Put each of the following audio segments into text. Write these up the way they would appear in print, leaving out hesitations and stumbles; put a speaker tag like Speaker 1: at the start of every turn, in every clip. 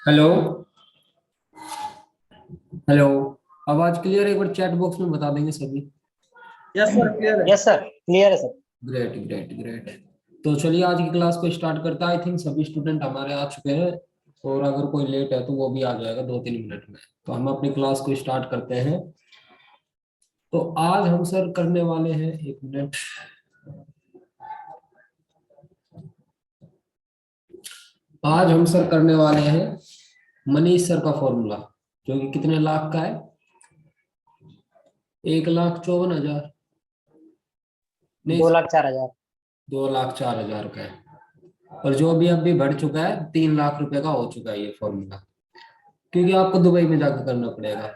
Speaker 1: Hello. Hello. आवाज clear है? एक बार चैट बॉक्स में बता देंगे सभी।
Speaker 2: यस सर, क्लियर है।
Speaker 3: यस सर, क्लियर है सर।
Speaker 1: Great great great. तो चलिए आज की क्लास को स्टार्ट करता है। आई थिंक सभी स्टूडेंट हमारे आ चुके हैं, और अगर कोई लेट है तो वो भी आ जाएगा 2-3 मिनट में। तो हम अपनी क्लास को स्टार्ट करते हैं। तो आज हम सर करने वाले हैं, 1 मिनट। आज हम सर करने वाले हैं मनीष सर का फॉर्मूला, जो कि कितने लाख का है? 1,54,000। नहीं,
Speaker 3: 2,04,000।
Speaker 1: 2,04,000 का है। और जो भी अभी बढ़ चुका है, 3 लाख रुपए का हो चुका है ये फॉर्मूला, क्योंकि आपको दुबई में जाकर करना पड़ेगा।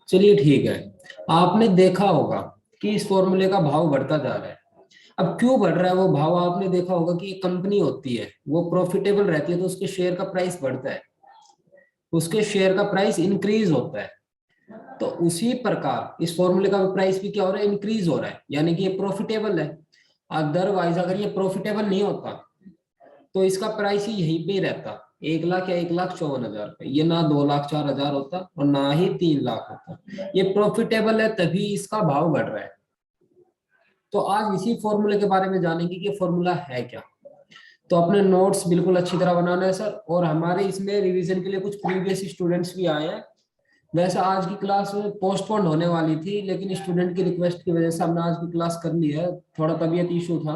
Speaker 1: चलिए ठीक है। आपने देखा होगा कि इस फॉर्मूले का भाव बढ़ता जा रहा है। अब क्यों बढ़ रहा है वो भाव? आपने देखा होगा कि एक कंपनी होती है, वो प्रॉफिटेबल रहती है तो उसके शेयर का प्राइस बढ़ता है, उसके शेयर का प्राइस इंक्रीज होता है। तो उसी प्रकार इस फॉर्मूले का प्राइस भी क्या हो रहा है? इंक्रीज हो रहा है, यानी कि ये प्रॉफिटेबल है। अदरवाइज अगर ये प्रॉफिटेबल नहीं होता तो इसका प्राइस ही यहीं पे ही रहता, 1 लाख या 1,54,000 पे। ये ना 2,04,000 होता और ना ही 3 लाख होता। ये प्रॉफिटेबल है तभी इसका भाव बढ़ रहा है। तो आज इसी फॉर्मूले के बारे में जानेंगे कि फॉर्मूला है क्या। तो अपने नोट्स बिल्कुल अच्छी तरह बनाना है सर। और हमारे इसमें रिवीजन के लिए कुछ प्रीवियस स्टूडेंट्स भी आए हैं। वैसे आज की क्लास पोस्टपोन होने वाली थी, लेकिन स्टूडेंट की रिक्वेस्ट की वजह से हमने आज की क्लास कर ली है। थोड़ा तबीयत इशू था,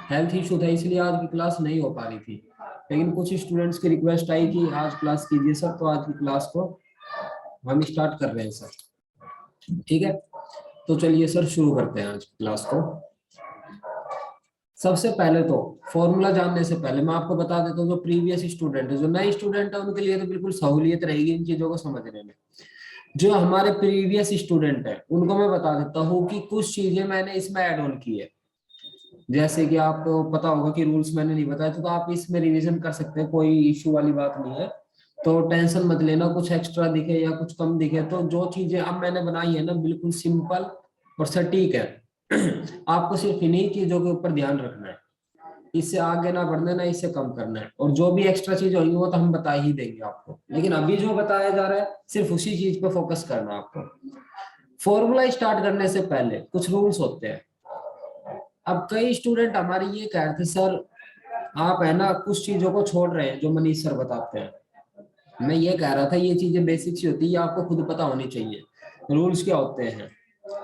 Speaker 1: हेल्थ इशू था, इसलिए आज की क्लास नहीं हो पा रही थी। लेकिन कुछ स्टूडेंट्स की रिक्वेस्ट आई कि आज क्लास कीजिए सर, तो आज की क्लास को हम स्टार्ट कर रहे हैं सर। ठीक है, तो चलिए सर शुरू करते हैं आज की क्लास को। सबसे पहले तो फॉर्मूला जानने से पहले मैं आपको बता देता हूँ, जो प्रीवियस स्टूडेंट है, जो नए स्टूडेंट है, उनके लिए तो बिल्कुल सहूलियत रहेगी इन चीजों को समझने में। जो हमारे प्रीवियस स्टूडेंट है उनको मैं बता देता हूँ कि कुछ चीजें मैंने इसमें ऐड ऑन की है। जैसे कि आपको पता होगा कि रूल्स मैंने नहीं बताया तो आप इसमें रिवीजन कर सकते हैं, कोई इश्यू वाली बात नहीं है। तो टेंशन मत लेना, कुछ एक्स्ट्रा दिखे या कुछ कम दिखे तो जो चीजें अब मैंने बनाई है ना, बिल्कुल सिंपल और सटीक है। आपको सिर्फ इन्हीं चीजों के ऊपर ध्यान रखना है, इससे आगे ना बढ़ना है ना इससे कम करना है। और जो भी एक्स्ट्रा चीज होगी वो तो हम बता ही देंगे आपको, लेकिन अभी जो बताया जा रहा है सिर्फ उसी चीज पे फोकस करना है आपको। फॉर्मूला स्टार्ट करने से पहले कुछ रूल्स होते हैं। अब कई स्टूडेंट हमारे ये कह रहे थे सर, आप है ना कुछ चीजों को छोड़ रहे हैं जो मनीष सर बताते हैं। मैं ये कह रहा था ये चीजें बेसिक सी होती है, ये आपको खुद पता होनी चाहिए रूल्स क्या होते हैं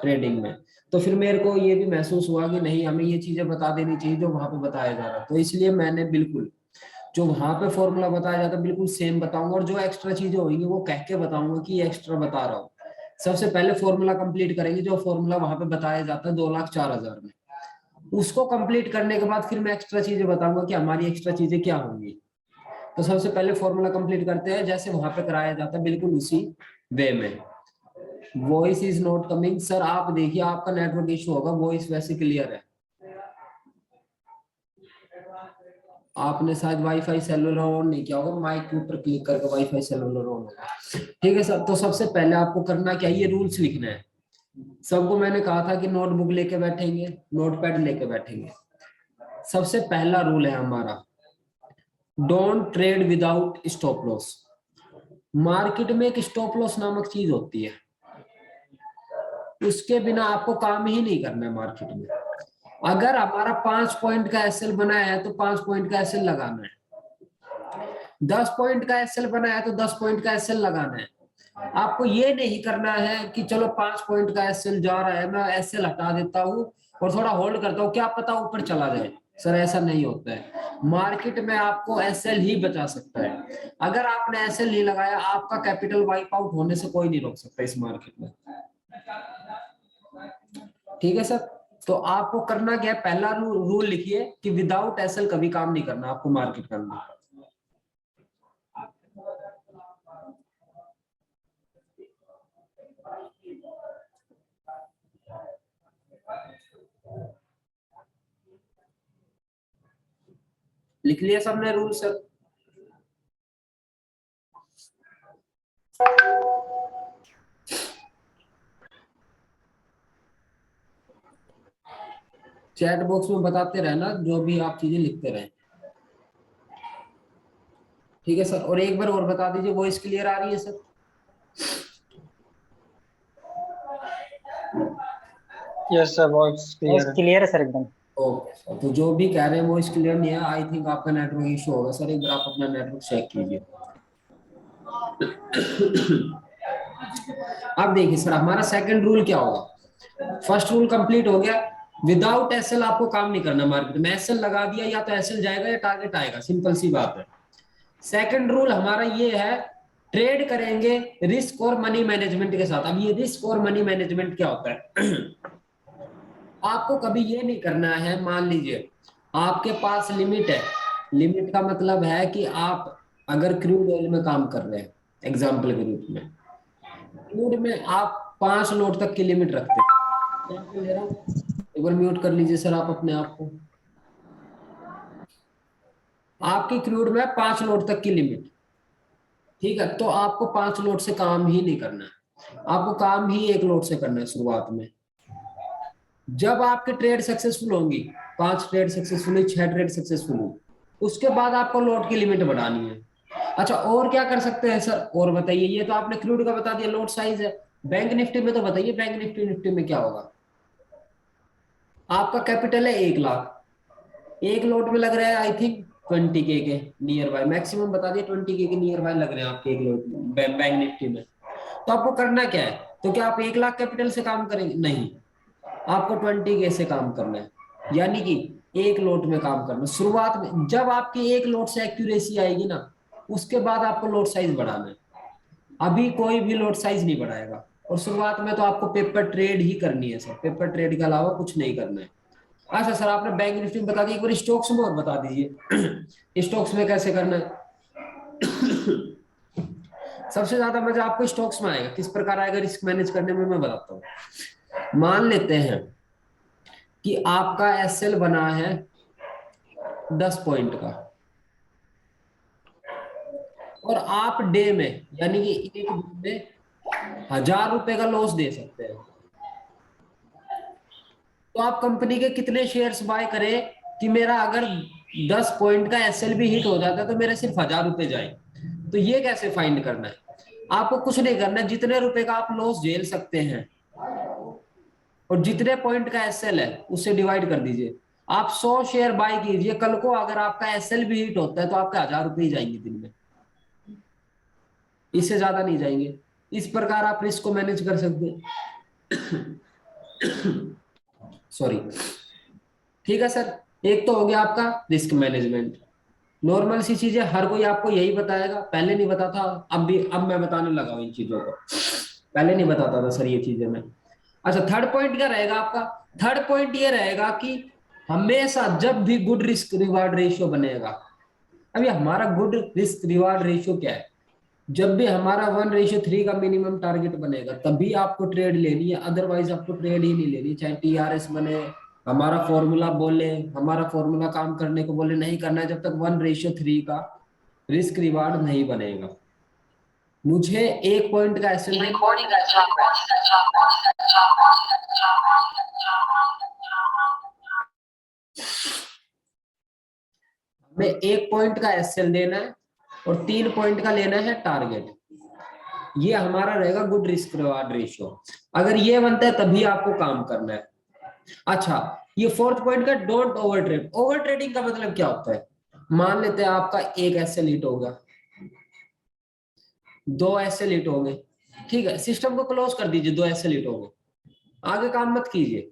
Speaker 1: ट्रेडिंग में। तो फिर मेरे को ये भी महसूस हुआ कि नहीं, हमें ये चीजें बता देनी चाहिए जो वहां पे बताया जा रहा है। तो इसलिए मैंने बिल्कुल जो वहां पे फॉर्मूला बताया जाता है बिल्कुल सेम बताऊंगा, और जो एक्स्ट्रा चीजें होंगी वो कह के बताऊंगा कि ये एक्स्ट्रा बता रहा हूँ। सबसे पहले फॉर्मूला कंप्लीट करेंगे, जो फॉर्मूला वहां पे बताया जाता है 2,04,000 में। उसको कंप्लीट करने के बाद फिर मैं एक्स्ट्रा चीजें बताऊंगा कि हमारी एक्स्ट्रा चीजें क्या होंगी। तो सबसे पहले फॉर्मूला कंप्लीट करते हैं जैसे वहां पे कराया जाता है, बिल्कुल उसी वे में। Voice is not coming sir, आप देखिए आपका नेटवर्क इशू होगा, वॉइस वैसे क्लियर है। आपने शायद वाईफाई सेलुलर ऑन नहीं किया होगा, माइक के ऊपर क्लिक करके वाईफाई सेलुलर ऑन होगा। ठीक है सर, तो सबसे पहले आपको करना क्या है, ये रूल्स लिखना है। सबको मैंने कहा था कि नोटबुक लेके बैठेंगे, नोटपैड लेके बैठेंगे। सबसे पहला रूल है हमारा, don't trade without stop loss. Market में एक स्टॉप लॉस नामक चीज होती है, उसके बिना आपको काम ही नहीं करना है मार्केट में। अगर हमारा 5 पॉइंट का एसएल बनाया है तो 5 पॉइंट का एसएल लगाना है। 10 पॉइंट का एसएल बनाया है तो 10 पॉइंट का एसएल लगाना है। आपको ये नहीं करना है कि चलो 5 पॉइंट का एसएल जा रहा है, मैं एसएल हटा देता हूँ और थोड़ा होल्ड करता हूँ, क्या पता ऊपर चला जाए। सर ऐसा नहीं होता है, मार्केट में आपको एसएल ही बचा सकता है। अगर आपने एसएल नहीं लगाया, आपका कैपिटल वाइप आउट होने से कोई नहीं रोक सकता इस मार्केट में। ठीक है सर, तो आपको करना क्या है, पहला रूल लिखिए कि विदाउट एसएल कभी काम नहीं करना आपको मार्केट के अंदर। लिख लिया सबने रूल सर? चैट बॉक्स में बताते रहना जो भी आप चीजें लिखते रहे। ठीक है सर, और एक बार और बता दीजिए, वॉइस क्लियर आ रही है sir?
Speaker 2: Yes, sir. Voice
Speaker 3: voice
Speaker 2: clear.
Speaker 3: Clear है सर एकदम।
Speaker 1: ओके सर, तो जो भी कह रहे हैं वॉइस क्लियर नहीं है, आई थिंक आपका नेटवर्क इशू होगा सर, एक बार आप अपना नेटवर्क चेक कीजिए। अब देखिए सर, हमारा सेकंड रूल क्या होगा? फर्स्ट रूल कंप्लीट हो गया, विदाउट एसएल आपको काम नहीं करना मार्केट में। एसएल लगा दिया या तो एसएल जाएगा या टारगेट आएगा, सिंपल सी बात है। सेकंड रूल हमारा ये है, ट्रेड करेंगे रिस्क और मनी मैनेजमेंट के साथ। अब ये रिस्क और मनी मैनेजमेंट क्या होता है? आपको कभी ये नहीं करना है, मान लीजिए आपके पास लिमिट है। लिमिट का मतलब है कि आप अगर क्रूड ऑयल में काम कर रहे हैं, एग्जाम्पल के रूप में, क्रूड में आप 5 लोड तक की लिमिट रखते हैं। एग्जाम्पल ले रहा हूं, एक बार म्यूट कर लीजिए सर आप अपने आप को। आपकी क्रूड में 5 लोड तक की लिमिट, ठीक है, तो आपको 5 लोड से काम ही नहीं करना है, आपको काम ही 1 लोड से करना है शुरुआत में। जब आपके ट्रेड सक्सेसफुल होंगी, 5 ट्रेड सक्सेसफुल हुई, 6 ट्रेड सक्सेसफुल हुई, उसके बाद आपको लोड की लिमिट बढ़ानी है। अच्छा, और क्या कर सकते हैं सर? और बताइए, ये तो आपने क्रूड का बता दिया, लोड साइज है। बैंक निफ्टी में तो बताइए, बैंक निफ्टी में क्या होगा? आपका कैपिटल है 1 लाख, एक लोड में लग रहा है आई थिंक 20K के नियर बाय, मैक्सिमम बता दिए 20K के नियर बाय लग रहे हैं आपके एक लोड में बैंक निफ्टी में। तो आपको करना क्या है? तो क्या आप 1 लाख कैपिटल से काम करेंगे? नहीं, आपको 20K से काम करना है, यानी कि एक लोट में काम करना है शुरुआत में। जब आपकी एक लोट से एक्यूरेसी आएगी ना, उसके बाद आपको लोट साइज बढ़ाना है। अभी कोई भी लोट साइज नहीं बढ़ाएगा, और शुरुआत में तो आपको पेपर ट्रेड ही करनी है सर, पेपर ट्रेड के अलावा कुछ नहीं करना है। अच्छा सर, आपने बैंक निफ्टी में बता दिया, एक बार स्टॉक्स में और बता दीजिए। स्टॉक्स में कैसे करना है? सबसे ज्यादा मजा आपको स्टॉक्स में आएगा। किस प्रकार आएगा रिस्क मैनेज करने में, मैं बताता हूँ। मान लेते हैं कि आपका एसएल बना है 10 पॉइंट का, और आप डे में, यानी कि एक दिन में 1000 रुपए का लॉस दे सकते हैं। तो आप कंपनी के कितने शेयर्स बाय करें कि मेरा अगर 10 पॉइंट का एसएल भी हिट हो जाता है तो मेरे सिर्फ 1000 रुपए जाए? तो ये कैसे फाइंड करना है? आपको कुछ नहीं करना, जितने रुपए का आप लॉस झेल सकते हैं और जितने पॉइंट का एसएल है उससे डिवाइड कर दीजिए। आप 100 शेयर बाय कीजिए, कल को अगर आपका एसएल भी हिट होता है तो आपके 1000 रुपए ही जाएंगे दिन में, इससे ज्यादा नहीं जाएंगे। इस प्रकार आप रिस्क को मैनेज कर सकते हैं। सॉरी, ठीक है सर। एक तो हो गया आपका रिस्क मैनेजमेंट, नॉर्मल सी चीजें, हर कोई आपको यही बताएगा, पहले नहीं बताता, अब मैं बताने लगा हूं इन चीजों को, पहले नहीं बताता था सर ये चीजें मैं। अच्छा, थर्ड पॉइंट क्या रहेगा आपका? थर्ड पॉइंट ये रहेगा कि हमेशा जब भी गुड रिस्क रिवार्ड रेशियो बनेगा। अभी हमारा गुड रिस्क रिवार्ड रेशियो क्या है? जब भी हमारा 1:3 का मिनिमम टारगेट बनेगा तभी आपको ट्रेड लेनी है, अदरवाइज आपको ट्रेड ही नहीं लेनी। चाहे टीआरएस बने, हमारा फॉर्मूला बोले, हमारा फॉर्मूला काम करने को बोले, नहीं करना है जब तक 1:3 का रिस्क रिवार्ड नहीं बनेगा। मुझे 1 पॉइंट का एसएल, हमें 1 पॉइंट का एसएल देना है और 3 पॉइंट का लेना है टारगेट। ये हमारा रहेगा गुड रिस्क रिवार्ड रेशियो। अगर ये बनता है तभी आपको काम करना है। अच्छा, ये फोर्थ पॉइंट का, don't over trade. Over trading का मतलब क्या होता है? मान लेते हैं आपका एक एसएल हिट होगा, 2 एसएल हिट हो गए, ठीक है, सिस्टम को क्लोज कर दीजिए, 2 एसएल हिट हो गए, आगे काम मत कीजिए,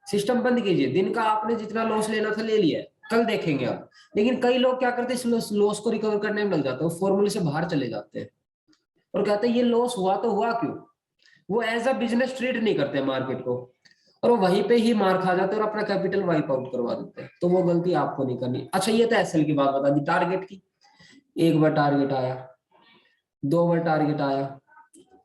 Speaker 1: सिस्टम बंद कीजिए। दिन का आपने जितना लॉस लेना था ले लिया, कल देखेंगे आप। लेकिन कई लोग क्या करते हैं, इस लॉस को रिकवर करने में लग जाते हैं, फॉर्मूले से बाहर चले जाते हैं और कहते हैं ये लॉस हुआ तो हुआ क्यों। वो एज अ बिजनेस ट्रीट नहीं करते मार्केट को, और वो वहीं पे ही मार खा जाते हैं और अपना कैपिटल वाइप आउट करवा देते हैं। तो वो गलती आपको नहीं करनी। अच्छा, ये तो एसएल की बात बता दी। टारगेट की, एक बार टारगेट आया, 2 बार टारगेट आया,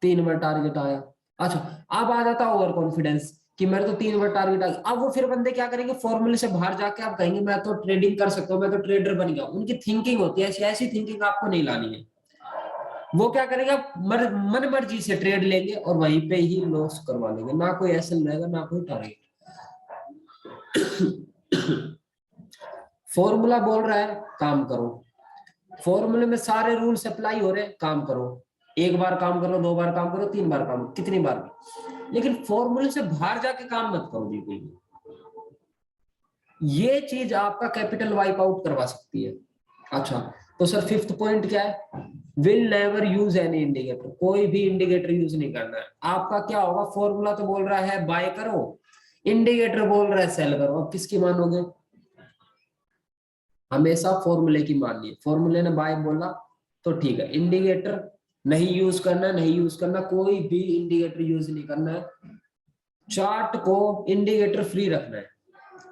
Speaker 1: 3 बार टारगेट आया। अच्छा, अब आ जाता ओवर कॉन्फिडेंस कि मेरे तो 3 बार टारगेट आ गया। अब वो फिर बंदे क्या करेंगे, फॉर्मूले से बाहर जाके आप कहेंगे मैं तो ट्रेडिंग कर सकता हूँ, मैं तो ट्रेडर बन गया। उनकी थिंकिंग होती है ऐसी, ऐसी थिंकिंग आपको नहीं लानी है। वो क्या करेगा, मन मर्जी से ट्रेड लेंगे और वहीं पे ही लॉस करवा लेंगे, ना कोई एसएल रहेगा ना कोई टारगेट। फॉर्मूला बोल रहा है काम करो, फॉर्मूले में सारे रूल्स अप्लाई हो रहे हैं, काम करो, एक बार काम करो, 2 बार काम करो, 3 बार काम करो, कितनी बार भी, लेकिन फॉर्मूले से बाहर जाके काम मत करो बिल्कुल भी। ये चीज आपका कैपिटल वाइप आउट करवा सकती है। अच्छा, तो सर फिफ्थ पॉइंट क्या है? Will never use any indicator, कोई भी इंडिकेटर यूज नहीं करना है। आपका क्या होगा, फॉर्मूला तो बोल रहा है बाय करो, इंडिकेटर बोल रहा है सेल करो, अब किसकी मानोगे? हमेशा फॉर्मूले की माननी है। फॉर्मूले ने बाय बोला तो ठीक है, इंडिकेटर नहीं यूज करना, नहीं यूज करना, कोई भी इंडिकेटर यूज नहीं करना है। चार्ट को इंडिकेटर फ्री रखना है,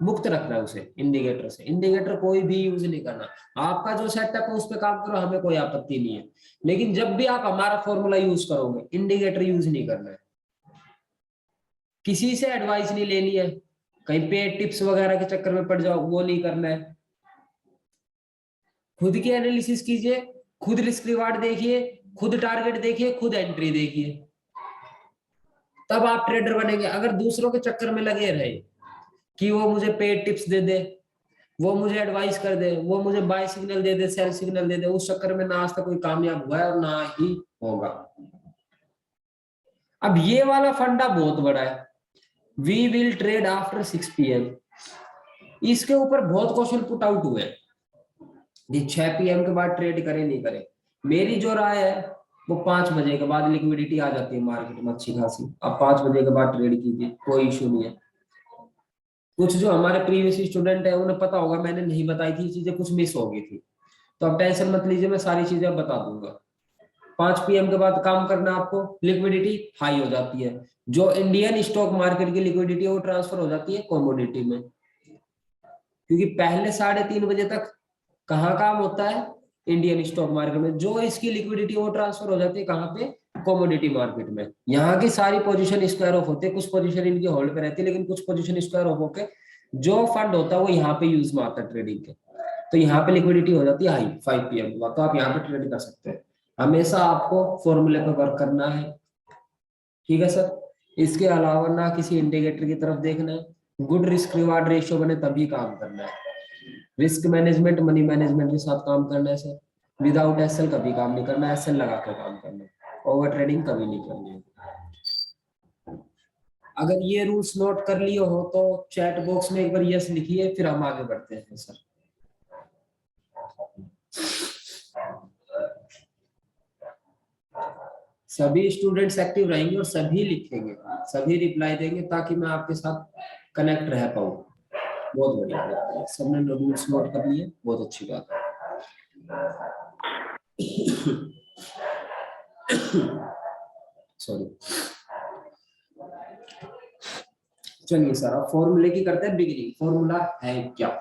Speaker 1: मुक्त रखना है उसे इंडिकेटर से, इंडिकेटर कोई भी यूज नहीं करना। आपका जो सेटअप है उस पर काम करो, हमें कोई आपत्ति नहीं है, लेकिन जब भी आप हमारा फॉर्मूला यूज करोगे इंडिकेटर यूज नहीं करना है। किसी से एडवाइस नहीं लेनी है, कहीं पेड टिप्स वगैरह के चक्कर में पड़ जाओ, वो नहीं करना है। खुद की एनालिसिस कीजिए, खुद रिस्क रिवार्ड देखिए, खुद टारगेट देखिए, खुद एंट्री देखिए, तब आप ट्रेडर बनेंगे। अगर दूसरों के चक्कर में लगे रहे कि वो मुझे पेड टिप्स दे दे, वो मुझे एडवाइस कर दे, वो मुझे बाय सिग्नल दे दे, सेल सिग्नल दे दे, उस चक्कर में ना आज तक कोई कामयाब हुआ है और ना ही होगा। अब ये वाला फंडा बहुत बड़ा है, we will trade after 6 PM। इसके ऊपर बहुत क्वेश्चन पुट आउट हुए हैं, ये 6 PM के बाद ट्रेड करे नहीं करे। मेरी जो राय है वो 5 बजे के बाद लिक्विडिटी आ जाती है मार्केट में अच्छी खासी, अब 5 बजे के बाद ट्रेड कीजिए, कोई इशू नहीं है। कुछ जो हमारे प्रीवियस स्टूडेंट है उन्हें पता होगा मैंने नहीं बताई थी चीजें, कुछ मिस हो गई थी, तो अब टेंशन मत लीजिए, मैं सारी चीजें बता दूंगा। 5 PM के बाद काम करना आपको, लिक्विडिटी हाई हो जाती है, जो इंडियन स्टॉक मार्केट की लिक्विडिटी है वो ट्रांसफर हो जाती है कमोडिटी में, क्योंकि पहले 3:30 बजे तक कहाँ काम होता है, इंडियन स्टॉक मार्केट में, जो इसकी लिक्विडिटी वो ट्रांसफर हो जाती है कहाँ पे, कमोडिटी मार्केट में। यहाँ की सारी पोजीशन स्क्वायर ऑफ होते हैं, कुछ पोजीशन इनकी होल्ड पे रहती है, लेकिन कुछ पोजीशन स्क्वायर ऑफ होके जो फंड होता है वो यहाँ पे यूज में आता है ट्रेडिंग के, तो यहाँ पे लिक्विडिटी हो जाती है हाई 5 PM, तो आप यहाँ पे ट्रेड कर सकते हैं। हमेशा आपको फॉर्मूले पे वर्क करना है, ठीक है सर। इसके अलावा ना किसी इंडिकेटर की तरफ देखना है, गुड रिस्क रिवार्ड रेशियो बने तभी काम करना है। रिस्क मैनेजमेंट मनी मैनेजमेंट के साथ काम करना है सर, विदाउट एसएल कभी काम नहीं करना, एसएल लगा कर काम करना है, ओवर ट्रेडिंग कभी नहीं करनी है। अगर ये रूल्स नोट कर लिए हो तो चैट बॉक्स में एक बार यस लिखिए, फिर हम आगे बढ़ते हैं सर। सभी स्टूडेंट्स एक्टिव रहेंगे और सभी लिखेंगे, सभी रिप्लाई देंगे, ताकि मैं आपके साथ कनेक्ट रह पाऊँ। बहुत बढ़िया, सबने रूल्स नोट कर लिए, बहुत अच्छी बात है। सॉरी, चलिए सर अब फॉर्मूले की करते हैं बिगिनिंग। फॉर्मूला है क्या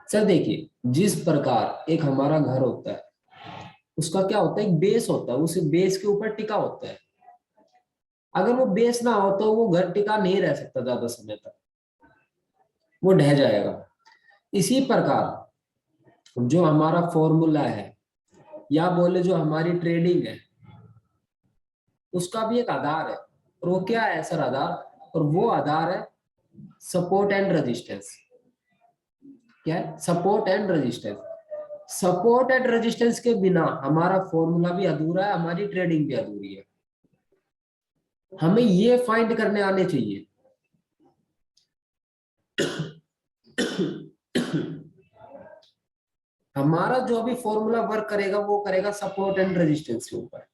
Speaker 1: सर? देखिए, जिस प्रकार एक हमारा घर होता है उसका क्या होता है, एक बेस होता है, उस बेस के ऊपर टिका होता है। अगर वो बेस ना हो तो वो घर टिका नहीं रह सकता ज्यादा समय तक, वो ढह जाएगा। इसी प्रकार जो हमारा फॉर्मूला है या बोले जो हमारी ट्रेडिंग है उसका भी एक आधार है, और वो क्या है सर आधार? और वो आधार है सपोर्ट एंड रेजिस्टेंस। क्या है? Support and resistance. Support and resistance के बिना हमारा फॉर्मूला भी अधूरा है, हमारी ट्रेडिंग भी अधूरी है। हमें ये फाइंड करने आने चाहिए हमारा जो भी फॉर्मूला वर्क करेगा वो करेगा सपोर्ट एंड रेजिस्टेंस के ऊपर।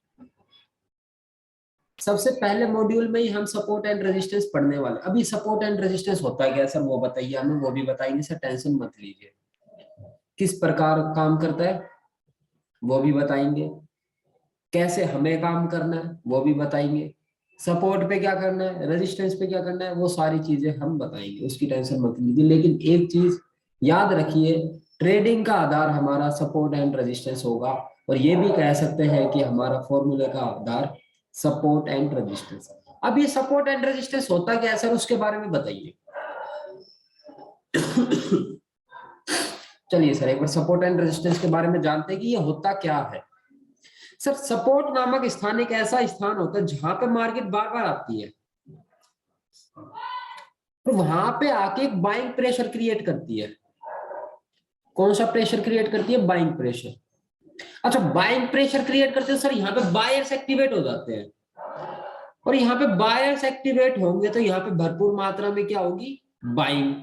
Speaker 1: सबसे पहले मॉड्यूल में ही हम सपोर्ट एंड रेजिस्टेंस पढ़ने वाले। अभी सपोर्ट एंड रेजिस्टेंस होता है क्या सर वो बताइए हमें, वो भी बताएंगे सर, टेंशन मत लीजिए। किस प्रकार काम करता है वो भी बताएंगे, कैसे हमें काम करना है वो भी बताएंगे, सपोर्ट पे क्या करना है, रेजिस्टेंस पे क्या करना है, वो सारी चीजें हम बताएंगे, उसकी टेंशन मत लीजिए। लेकिन एक चीज याद रखिए, ट्रेडिंग का आधार हमारा सपोर्ट एंड रेजिस्टेंस होगा, और ये भी कह सकते हैं कि हमारा फॉर्मूले का आधार सपोर्ट एंड रेजिस्टेंस। अब ये सपोर्ट एंड रेजिस्टेंस होता क्या है सर, उसके बारे में बताइए। चलिए सर एक बार सपोर्ट एंड रेजिस्टेंस के बारे में जानते हैं कि ये होता क्या है। सर सपोर्ट नामक स्थान एक ऐसा स्थान होता है जहां पे मार्केट बार बार आती है, तो वहां पे आके एक बाइंग प्रेशर क्रिएट करती है। कौन सा प्रेशर क्रिएट करती है? Buying pressure. अच्छा, बाइंग प्रेशर क्रिएट करते हैं सर, यहाँ पे बायर्स एक्टिवेट हो जाते हैं, और यहाँ पे बायर्स एक्टिवेट होंगे तो यहाँ पे भरपूर मात्रा में क्या होगी, बाइंग।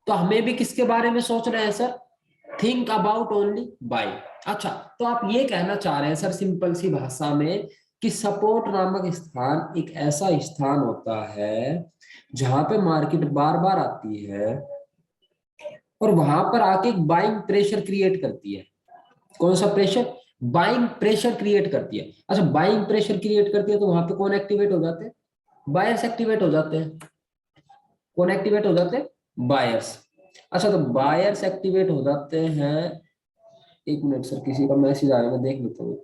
Speaker 1: तो हमें भी किसके बारे में सोच रहे हैं sir, think about only buying. अच्छा, तो आप ये कहना चाह रहे हैं सर सिंपल सी भाषा में कि सपोर्ट नामक स्थान एक ऐसा स्थान होता है जहां पे मार्केट बार बार आती है और वहां पर आके एक बाइंग प्रेशर क्रिएट करती है। कौन सा प्रेशर, बाइंग प्रेशर क्रिएट करती है। अच्छा, बाइंग प्रेशर क्रिएट करती है तो वहां पे कौन एक्टिवेट हो जाते हैं, बायर्स एक्टिवेट हो जाते हैं। कौन एक्टिवेट हो जाते हैं, बायर्स। अच्छा, तो बायर्स एक्टिवेट हो जाते हैं। एक मिनट सर, किसी का मैसेज आया, मैं देख लेता हूँ।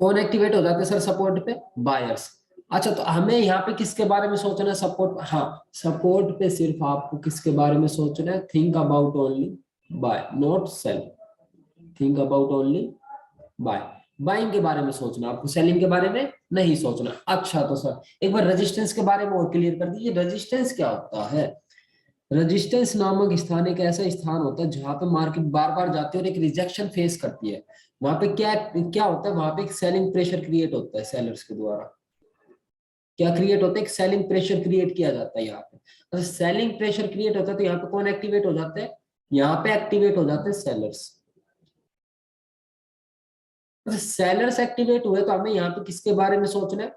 Speaker 1: कौन एक्टिवेट हो जाते हैं सर सपोर्ट पे, बायर्स। अच्छा, तो हमें यहाँ पे किसके बारे में सोचना है, सपोर्ट, हाँ सपोर्ट पे सिर्फ आपको किसके बारे में सोचना है, think about only buy, not sell. Think about only buy, buying के बारे में सोचना, आपको सेलिंग के बारे में नहीं सोचना। अच्छा, तो सर एक बार रेजिस्टेंस के बारे में और क्लियर कर दीजिए, रेजिस्टेंस क्या होता है। रेजिस्टेंस नामक स्थान एक ऐसा स्थान होता है जहां पे मार्केट बार बार जाती है और एक रिजेक्शन फेस करती है। वहां पे क्या क्या होता है, वहां पे एक सेलिंग प्रेशर क्रिएट होता है सेलर्स के द्वारा। क्या क्रिएट होता है, एक सेलिंग प्रेशर क्रिएट किया जाता है यहाँ पे। अच्छा, सेलिंग प्रेशर क्रिएट होता है तो यहाँ पे कौन एक्टिवेट हो जाते हैं, यहाँ पे एक्टिवेट हो जाते हैं सेलर्स। सेलर्स एक्टिवेट हुए तो हमें यहाँ पे किसके बारे में सोचना है,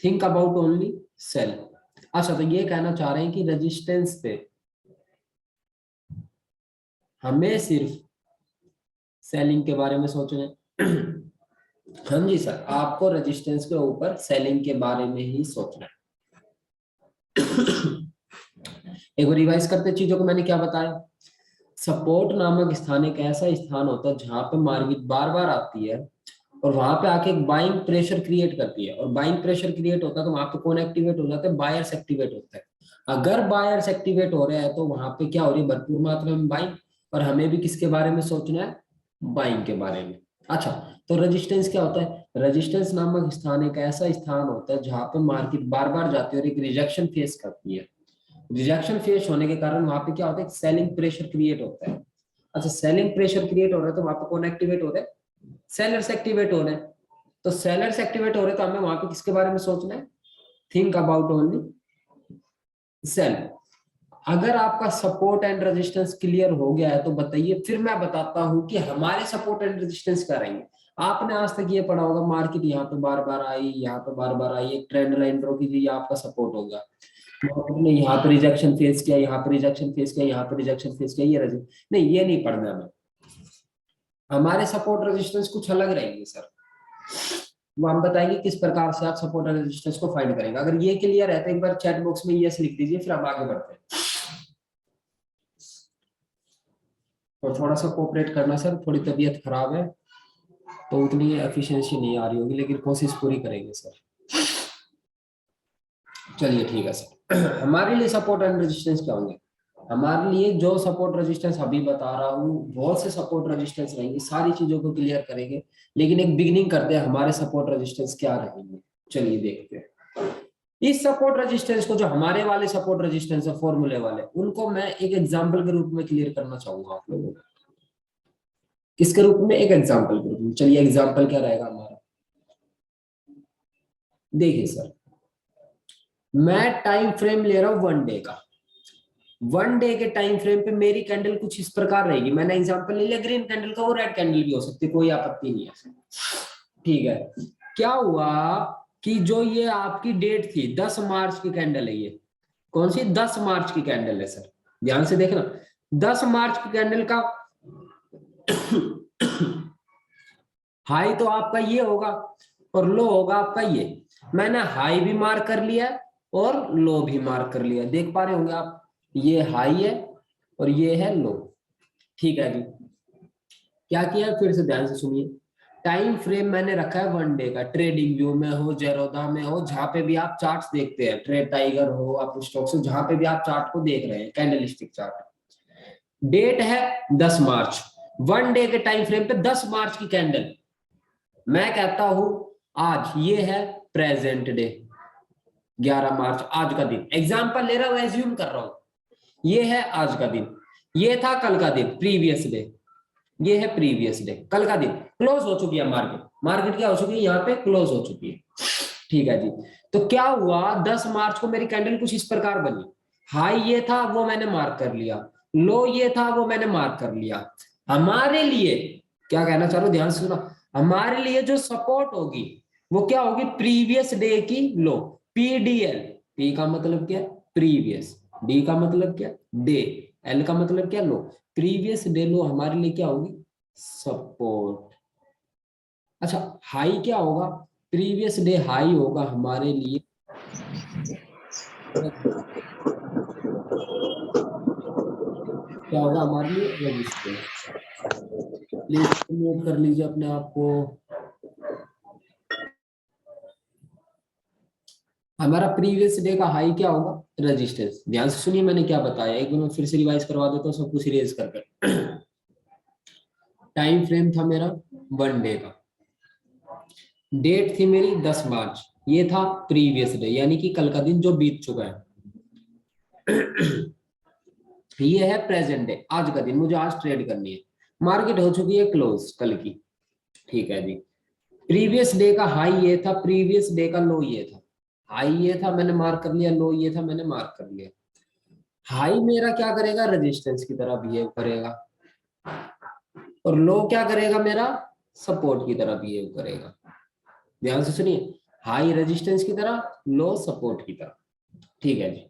Speaker 1: थिंक अबाउट ओनली सेल। अच्छा, तो ये कहना चाह रहे हैं कि रेजिस्टेंस पे हमें सिर्फ सेलिंग के बारे में सोचना है। हाँ जी सर, आपको रेजिस्टेंस के ऊपर सेलिंग के बारे में ही सोचना है। एक बार रिवाइज करते चीजों को, मैंने क्या बताया। सपोर्ट नामक स्थान एक ऐसा स्थान होता है जहां पे मार्केट बार बार आती है और वहां पे आके एक बाइंग प्रेशर क्रिएट करती है, और बाइंग प्रेशर क्रिएट होता है तो वहां पे कौन एक्टिवेट हो जाता है, बायर्स एक्टिवेट होता है। अगर बायर्स एक्टिवेट हो रहे हैं तो वहां पे क्या हो रही है, भरपूर मात्रा में बाइंग, और हमें भी किसके बारे में सोचना है, बाइंग के बारे में। अच्छा, तो रेजिस्टेंस क्या होता है, रेजिस्टेंस नामक स्थान एक ऐसा स्थान होता है जहां पे मार्केट बार बार जाती है और एक रिजेक्शन फेस करती है। रिजेक्शन फेस होने के कारण वहां पे क्या होता है, सेलिंग प्रेशर क्रिएट होता है। अच्छा, सेलिंग प्रेशर क्रिएट हो रहा है तो वहां पे कौन एक्टिवेट हो रहा है, सेलर्स एक्टिवेट हो रहे हैं। तो सेलर्स एक्टिवेट हो रहे हैं तो हमें वहां पे किसके बारे में सोचना है, थिंक अबाउट ओनली सेल। अगर आपका सपोर्ट एंड रेजिस्टेंस क्लियर हो गया है तो बताइए, फिर मैं बताता हूं कि हमारे सपोर्ट एंड रेजिस्टेंस क्या रहेंगे। आपने आज तक ये पढ़ा होगा, मार्केट यहाँ पे बार बार आई, यहाँ पे बार बार आई, एक ट्रेंड लाइन ड्रॉ कीजिए, ये आपका सपोर्ट होगा। मार्केट ने यहाँ पे रिजेक्शन फेस किया, यहाँ पे रिजेक्शन फेस किया, यहाँ पे रिजेक्शन फेस किया, ये नहीं, ये नहीं पढ़ना है। हमारे सपोर्ट रेजिस्टेंस कुछ अलग रहेंगे सर, वो हम बताएंगे किस प्रकार से आप सपोर्ट और रेजिस्टेंस को फाइंड करेंगे। अगर ये क्लियर है तो एक बार चैट बॉक्स में यस लिख दीजिए, फिर हम आगे बढ़ते हैं। तो थोड़ा सा कोऑपरेट करना सर, थोड़ी तबीयत खराब है तो उतनी एफिशिएंसी नहीं आ रही होगी, लेकिन कोशिश पूरी करेंगे सर। चलिए ठीक है सर। हमारे लिए सपोर्ट एंड रेजिस्टेंस क्या होंगे, हमारे लिए जो सपोर्ट रेजिस्टेंस अभी बता रहा हूँ, बहुत से सपोर्ट रेजिस्टेंस रहेंगे, सारी चीजों को क्लियर करेंगे, लेकिन एक बिगिनिंग करते हैं, हमारे सपोर्ट रेजिस्टेंस क्या रहेंगे। चलिए देखते हैं। इस सपोर्ट रेजिस्टेंस को, जो हमारे वाले सपोर्ट रेजिस्टेंस है फॉर्मूले वाले, उनको मैं एक एग्जांपल के रूप में क्लियर करना चाहूंगा आप लोगों को। किसके रूप में, एक एग्जांपल के रूप में। चलिए एग्जांपल क्या रहेगा हमारा, देखिए सर, मैं टाइम फ्रेम ले रहा हूं 1 डे का। 1 डे के टाइम फ्रेम पे मेरी कैंडल कुछ इस प्रकार रहेगी। मैंने एग्जांपल ले लिया ग्रीन कैंडल का, वो रेड कैंडल भी हो सकती है, कोई आपत्ति नहीं है। ठीक है, क्या हुआ कि जो ये आपकी डेट थी 10 मार्च की कैंडल है, ये कौन सी, 10 मार्च की कैंडल है सर, ध्यान से देखना। 10 मार्च की कैंडल का हाई तो आपका ये होगा और लो होगा आपका ये। मैंने हाई भी मार्क कर लिया और लो भी मार्क कर लिया, देख पा रहे होंगे आप, ये हाई है और ये है लो। ठीक है जी, क्या किया फिर से ध्यान से सुनिए। टाइम फ्रेम मैंने रखा है 1 डे का, ट्रेडिंग व्यू में हो, जेरोदा में हो, जहां पे भी आप चार्ट्स देखते हैं, ट्रेड टाइगर हो, आप स्टॉक्स हो, जहां पे भी आप चार्ट को देख रहे हैं, कैंडलस्टिक चार्ट। डेट है 10 मार्च, 1 डे के टाइम फ्रेम पे 10 मार्च की कैंडल, मैं कहता हूं आज, ये है प्रेजेंट डे 11 मार्च, आज का दिन। एग्जाम्पल ले रहा हूं, एज्यूम कर रहा हूं। ये है आज का दिन, ये था कल का दिन, प्रीवियस डे। ये है प्रीवियस डे, कल का दिन। क्लोज हो चुकी है मार्केट, मार्केट क्या हो चुकी है यहाँ पे, क्लोज हो चुकी है। ठीक है जी। तो क्या हुआ, 10 मार्च को मेरी कैंडल कुछ इस प्रकार बनी। हाई ये था, वो मैंने मार्क कर लिया। लो ये था, वो मैंने मार्क कर लिया। हमारे लिए क्या कहना चाह रहा हूं, ध्यान से सुना। हमारे लिए जो सपोर्ट होगी वो क्या होगी, प्रीवियस डे की लो, पीडीएल। पी का मतलब क्या, प्रीवियस। डी का मतलब क्या, डे। एल का मतलब क्या, लो। प्रीवियस डे लो हमारे लिए क्या होगी, सपोर्ट। अच्छा, हाई क्या होगा, प्रीवियस डे हाई होगा हमारे लिए, क्या होगा हमारे लिए, रेजिस्टेंस। प्लीज नोट कर लीजिए अपने आप को। हमारा प्रीवियस डे का हाई क्या होगा, रेजिस्टेंस। ध्यान से सुनिए मैंने क्या बताया, एक बार मैं फिर से रिवाइज करवा देता हूँ सब कुछ इरेज करके। टाइम फ्रेम था मेरा 1 डे का, डेट थी मेरी 10 मार्च, ये था प्रीवियस डे यानी कि कल का दिन जो बीत चुका है। ये है प्रेजेंट डे, आज का दिन, मुझे आज ट्रेड करनी है। मार्केट हो चुकी है क्लोज कल की। ठीक है जी। प्रीवियस डे का हाई ये था, प्रीवियस डे का लो ये था। हाई ये था, मैंने मार्क कर लिया, लो ये था, मैंने मार्क कर लिया। हाई मेरा क्या करेगा, रेजिस्टेंस की तरह बिहेव करेगा, और लो क्या करेगा मेरा, सपोर्ट की तरह बिहेव करेगा। ध्यान से सुनिए, हाई रेजिस्टेंस की तरह, लो सपोर्ट की तरह। ठीक है जी।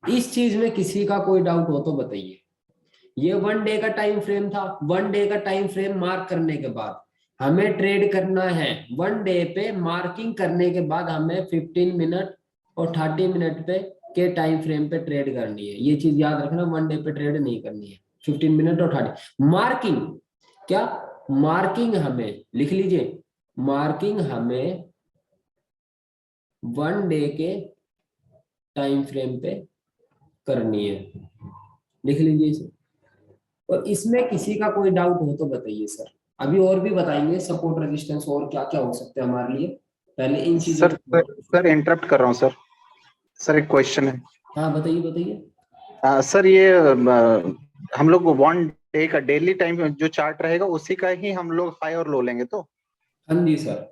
Speaker 1: इस चीज में किसी का कोई डाउट हो तो बताइए। ये 1 डे का टाइम फ्रेम था। 1 डे का टाइम फ्रेम मार्क करने के बाद हमें ट्रेड करना है। 1 डे पे मार्किंग करने के बाद हमें 15 मिनट और 30 मिनट पे के टाइम फ्रेम पे ट्रेड करनी है। ये चीज याद रखना, 1 डे पे ट्रेड नहीं करनी है। 15 मिनट और 30 मार्किंग, क्या मार्किंग हमें लिख लीजिए, मार्किंग हमें 1 डे के टाइम फ्रेम पे करनी है। लिख लीजिए इसे। और इसमें किसी का कोई डाउट हो तो बताइए सर। अभी और भी बताएंगे सपोर्ट रेजिस्टेंस और क्या क्या हो सकते हैं हमारे लिए, पहले इन चीजों
Speaker 3: सर
Speaker 1: को।
Speaker 3: सर इंटरप्ट कर रहा हूँ सर। सर एक क्वेश्चन है।
Speaker 1: हाँ बताइए बताइए।
Speaker 3: सर ये हम लोग 1 डे का डेली टाइम जो चार्ट रहेगा उसी का ही हम लोग हाई और लो लेंगे तो।
Speaker 1: हाँ जी सर।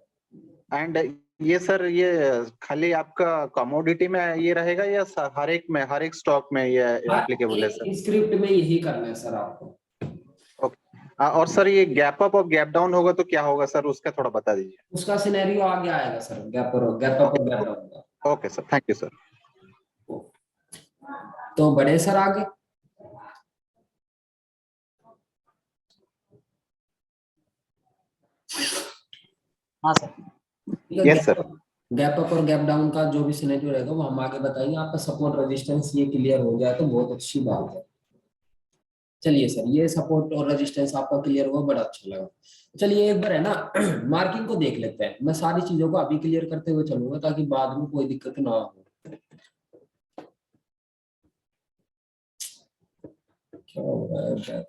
Speaker 3: एंड ये सर ये खाली आपका कमोडिटी में ये रहेगा या हर एक स्टॉक में ये
Speaker 1: हाँ,
Speaker 3: एप्लीकेबल है सर?
Speaker 1: एक स्क्रिप्ट में यही करना है सर आपको।
Speaker 3: ओके। और सर ये गैप अप और गैप डाउन होगा तो क्या होगा सर, उसका थोड़ा बता दीजिए।
Speaker 1: उसका सिनेरियो आगे आएगा सर, गैप अप और गैप डाउन का।
Speaker 3: Okay sir, thank you sir.
Speaker 1: तो बड़े सर आगे।
Speaker 2: हाँ sir.
Speaker 3: Yes sir.
Speaker 1: Gap up और गैप डाउन का जो भी सिनेरियो रहेगा वो हम आगे बताएंगे। आपका सपोर्ट रेजिस्टेंस ये क्लियर हो जाए तो बहुत अच्छी बात है। चलिए सर, ये सपोर्ट और रेजिस्टेंस आपका क्लियर हुआ, बड़ा अच्छा लगा। चलिए एक बार है ना मार्किंग को देख लेते हैं। मैं सारी चीजों को अभी क्लियर करते हुए चलूंगा ताकि बाद में कोई दिक्कत ना हो। क्या हो रहा है,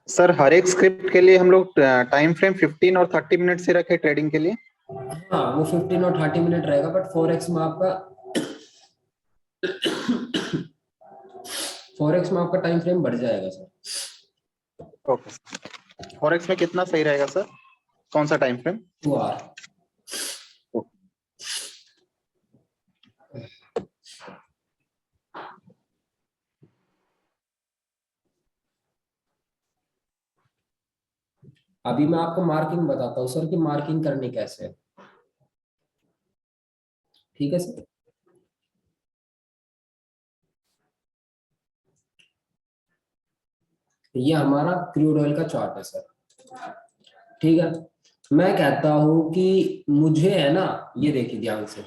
Speaker 3: सर हर एक स्क्रिप्ट के लिए हम लोग टाइम फ्रेम 15 और 30 मिनट से रखे ट्रेडिंग के लिए।
Speaker 1: हाँ वो 15 और 30 मिनट रहेगा, बट फॉरेक्स में आपका फॉरेक्स में आपका टाइम फ्रेम बढ़ जाएगा सर।
Speaker 3: ओके। फॉरेक्स में कितना सही रहेगा सर, कौन सा टाइम फ्रेम?
Speaker 1: 2 आवर। अभी मैं आपको मार्किंग बताता हूँ सर कि मार्किंग करनी कैसे है। ठीक है सर। ये हमारा क्रूड ऑयल का चार्ट है सर। ठीक है। मैं कहता हूं कि मुझे है ना, ये देखिए ध्यान से,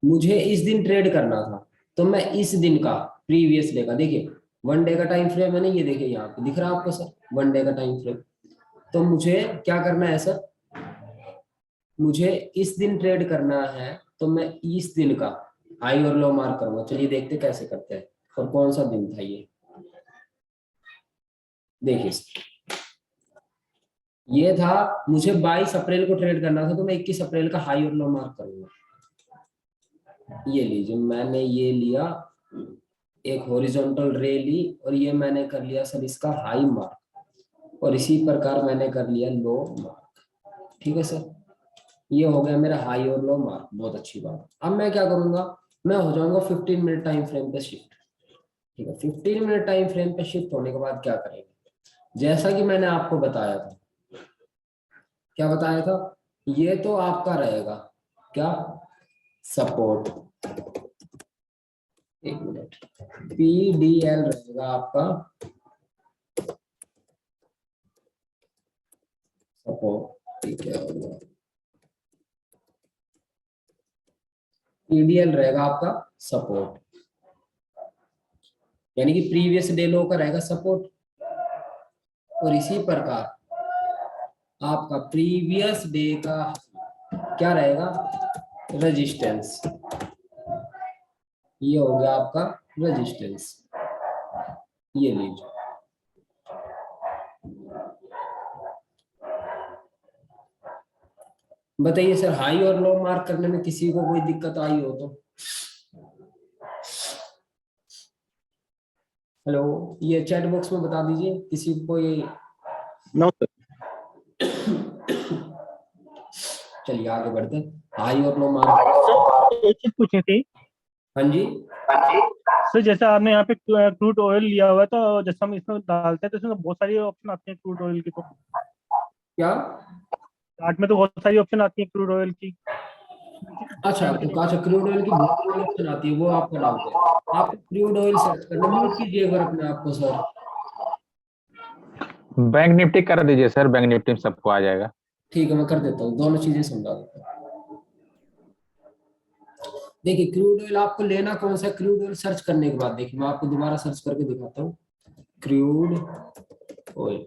Speaker 1: मुझे इस दिन ट्रेड करना था तो मैं इस दिन का, प्रीवियस डे का, देखिए 1 डे का टाइम फ्रेम है ना, ये देखिए यहाँ पे दिख रहा है आपको सर 1 डे का टाइम फ्रेम। तो मुझे क्या करना है सर, मुझे इस दिन ट्रेड करना है तो मैं इस दिन का हाई और लो मार्क करूंगा। चलिए देखते कैसे करते हैं और कौन सा दिन था ये। देखिए ये था, मुझे 22 अप्रैल को ट्रेड करना था, तो मैं 21 अप्रैल का हाई और लो मार्क करूंगा। ये लीजिए, मैंने ये लिया, एक हॉरिजॉन्टल रे ली, और ये मैंने कर लिया सर इसका हाई मार्क, और इसी प्रकार मैंने कर लिया लो मार्क। ठीक है सर, ये हो गया मेरा हाई और लो मार्क, बहुत अच्छी बात। अब मैं क्या करूंगा, मैं हो जाऊंगा 15 मिनट टाइम फ्रेम पे शिफ्ट। ठीक है, 15 मिनट टाइम फ्रेम पे शिफ्ट होने के बाद क्या करेंगे, जैसा कि मैंने आपको बताया था, क्या बताया था, ये तो आपका रहेगा क्या, सपोर्ट, एक मिनट, पीडीएल रहेगा आपका सपोर्ट। ठीक है, पीडीएल रहेगा आपका सपोर्ट, यानी कि प्रीवियस डे लो का रहेगा सपोर्ट, और इसी प्रकार आपका प्रीवियस डे का क्या रहेगा, रेजिस्टेंस। ये हो गया आपका रेजिस्टेंस, ये लीजिए। बताइए सर, हाई और लो मार्क करने में किसी को कोई दिक्कत आई हो तो? हेलो, ये चैट बॉक्स में बता दीजिए किसी को कोई।
Speaker 3: No sir.
Speaker 1: चलिए आगे बढ़ते हैं, हाई और लो मार्क।
Speaker 4: सर एक चीज पूछनी थी।
Speaker 1: हाँ जी,
Speaker 4: सर जैसे आपने यहाँ पे क्रूड ऑयल लिया हुआ है, तो जैसे हम इसमें डालते हैं तो इसमें बहुत सारी ऑप्शन आती है क्रूड ऑयल की, तो
Speaker 1: क्या?
Speaker 4: चार्ट में तो बहुत सारी ऑप्शन आती है क्रूड ऑयल की।
Speaker 1: अच्छा, तो अच्छा, क्रूड ऑयल की बहुत सारी ऑप्शन आती है, वो आपको डाउट है, आप क्रूड ऑयल सर्च करना, म्यूट कीजिए एक बार अपने आप को सर।
Speaker 5: बैंक निफ्टी कर दीजिए सर, बैंक निफ्टी में सबको आ जाएगा।
Speaker 1: ठीक है, मैं कर देता हूँ, दोनों चीजें समझा देता हूँ। देखिए, क्रूड ऑयल आपको लेना कौन सा, क्रूड ऑयल सर्च करने के बाद देखिए, मैं आपको दोबारा सर्च करके दिखाता हूँ, क्रूड ऑयल